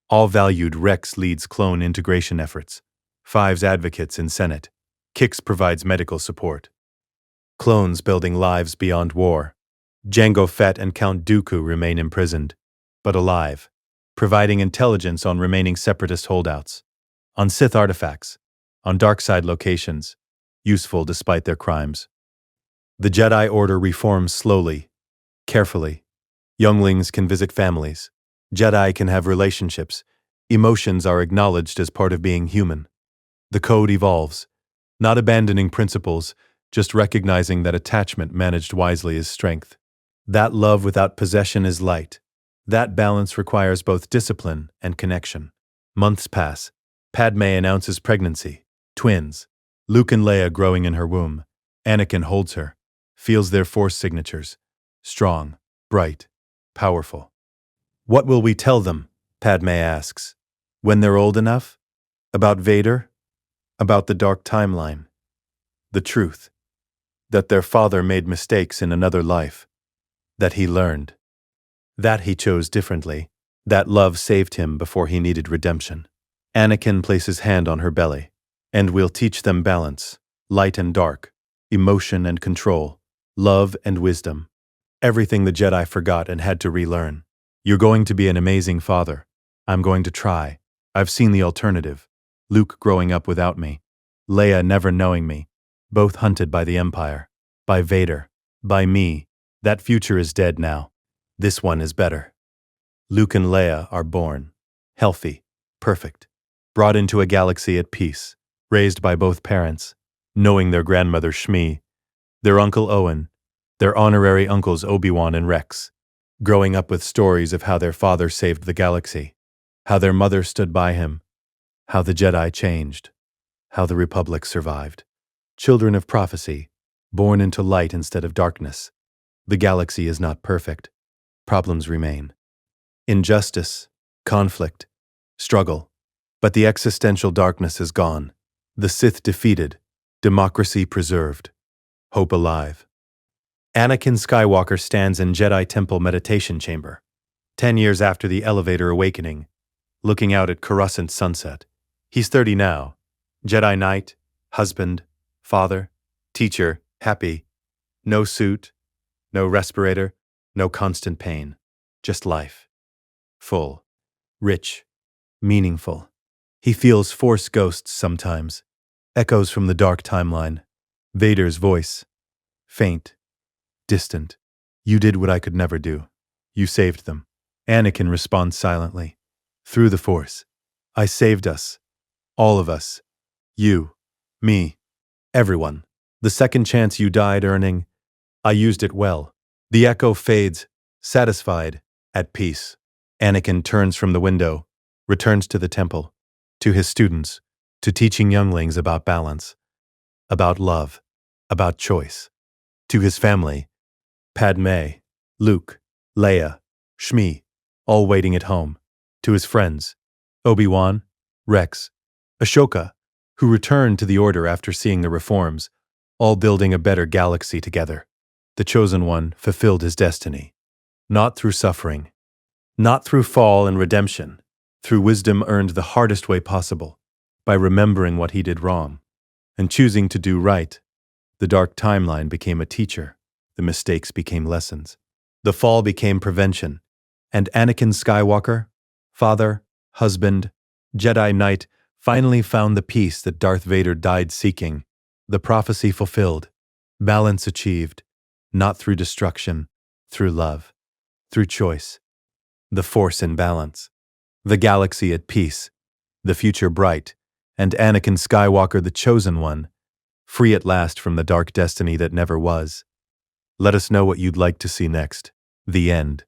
All valued. Rex leads clone integration efforts. Fives advocates in Senate. Kix provides medical support. Clones building lives beyond war. Jango Fett and Count Dooku remain imprisoned, but alive, providing intelligence on remaining Separatist holdouts, on Sith artifacts, on dark side locations, useful despite their crimes. The Jedi Order reforms slowly, carefully. Younglings can visit families. Jedi can have relationships. Emotions are acknowledged as part of being human. The code evolves, not abandoning principles, just recognizing that attachment managed wisely is strength. That love without possession is light. That balance requires both discipline and connection. Months pass. Padmé announces pregnancy. Twins. Luke and Leia growing in her womb. Anakin holds her, feels their Force signatures. Strong, bright, powerful. What will we tell them? Padmé asks. When they're old enough? About Vader? About the dark timeline? The truth. That their father made mistakes in another life. That he learned. That he chose differently. That love saved him before he needed redemption. Anakin places hand on her belly. And we'll teach them balance, light and dark, emotion and control, love and wisdom. Everything the Jedi forgot and had to relearn. You're going to be an amazing father. I'm going to try. I've seen the alternative. Luke growing up without me. Leia never knowing me. Both hunted by the Empire. By Vader. By me. That future is dead now. This one is better. Luke and Leia are born. Healthy. Perfect. brought into a galaxy at peace, raised by both parents, knowing their grandmother Shmi, their uncle Owen, their honorary uncles Obi-Wan and Rex, growing up with stories of how their father saved the galaxy, how their mother stood by him, how the Jedi changed, how the Republic survived. Children of prophecy, born into light instead of darkness. The galaxy is not perfect. Problems remain. Injustice, conflict, struggle. But the existential darkness is gone. The Sith defeated, democracy preserved, hope alive. Anakin Skywalker stands in Jedi Temple meditation chamber, 10 years after the elevator awakening, looking out at Coruscant sunset. He's 30 now. Jedi Knight, husband, father, teacher, happy. No suit, no respirator, no constant pain. Just life. Full, rich, meaningful. He feels Force ghosts sometimes, echoes from the dark timeline. Vader's voice, faint, distant. You did what I could never do. You saved them. Anakin responds silently. Through the Force. I saved us. All of us. You. Me. Everyone. The second chance you died earning, I used it well. The echo fades, satisfied, at peace. Anakin turns from the window, returns to the temple, to his students, to teaching younglings about balance, about love, about choice. To his family, Padmé, Luke, Leia, Shmi, all waiting at home. To his friends, Obi-Wan, Rex, Ashoka, who returned to the Order after seeing the reforms, all building a better galaxy together. The Chosen One fulfilled his destiny, not through suffering, not through fall and redemption, through wisdom earned the hardest way possible, by remembering what he did wrong, and choosing to do right. The dark timeline became a teacher, the mistakes became lessons. The fall became prevention, and Anakin Skywalker, father, husband, Jedi Knight, finally found the peace that Darth Vader died seeking, the prophecy fulfilled, balance achieved, not through destruction, through love, through choice, the Force in balance, the galaxy at peace, the future bright, and Anakin Skywalker the Chosen One, free at last from the dark destiny that never was. Let us know what you'd like to see next. The end.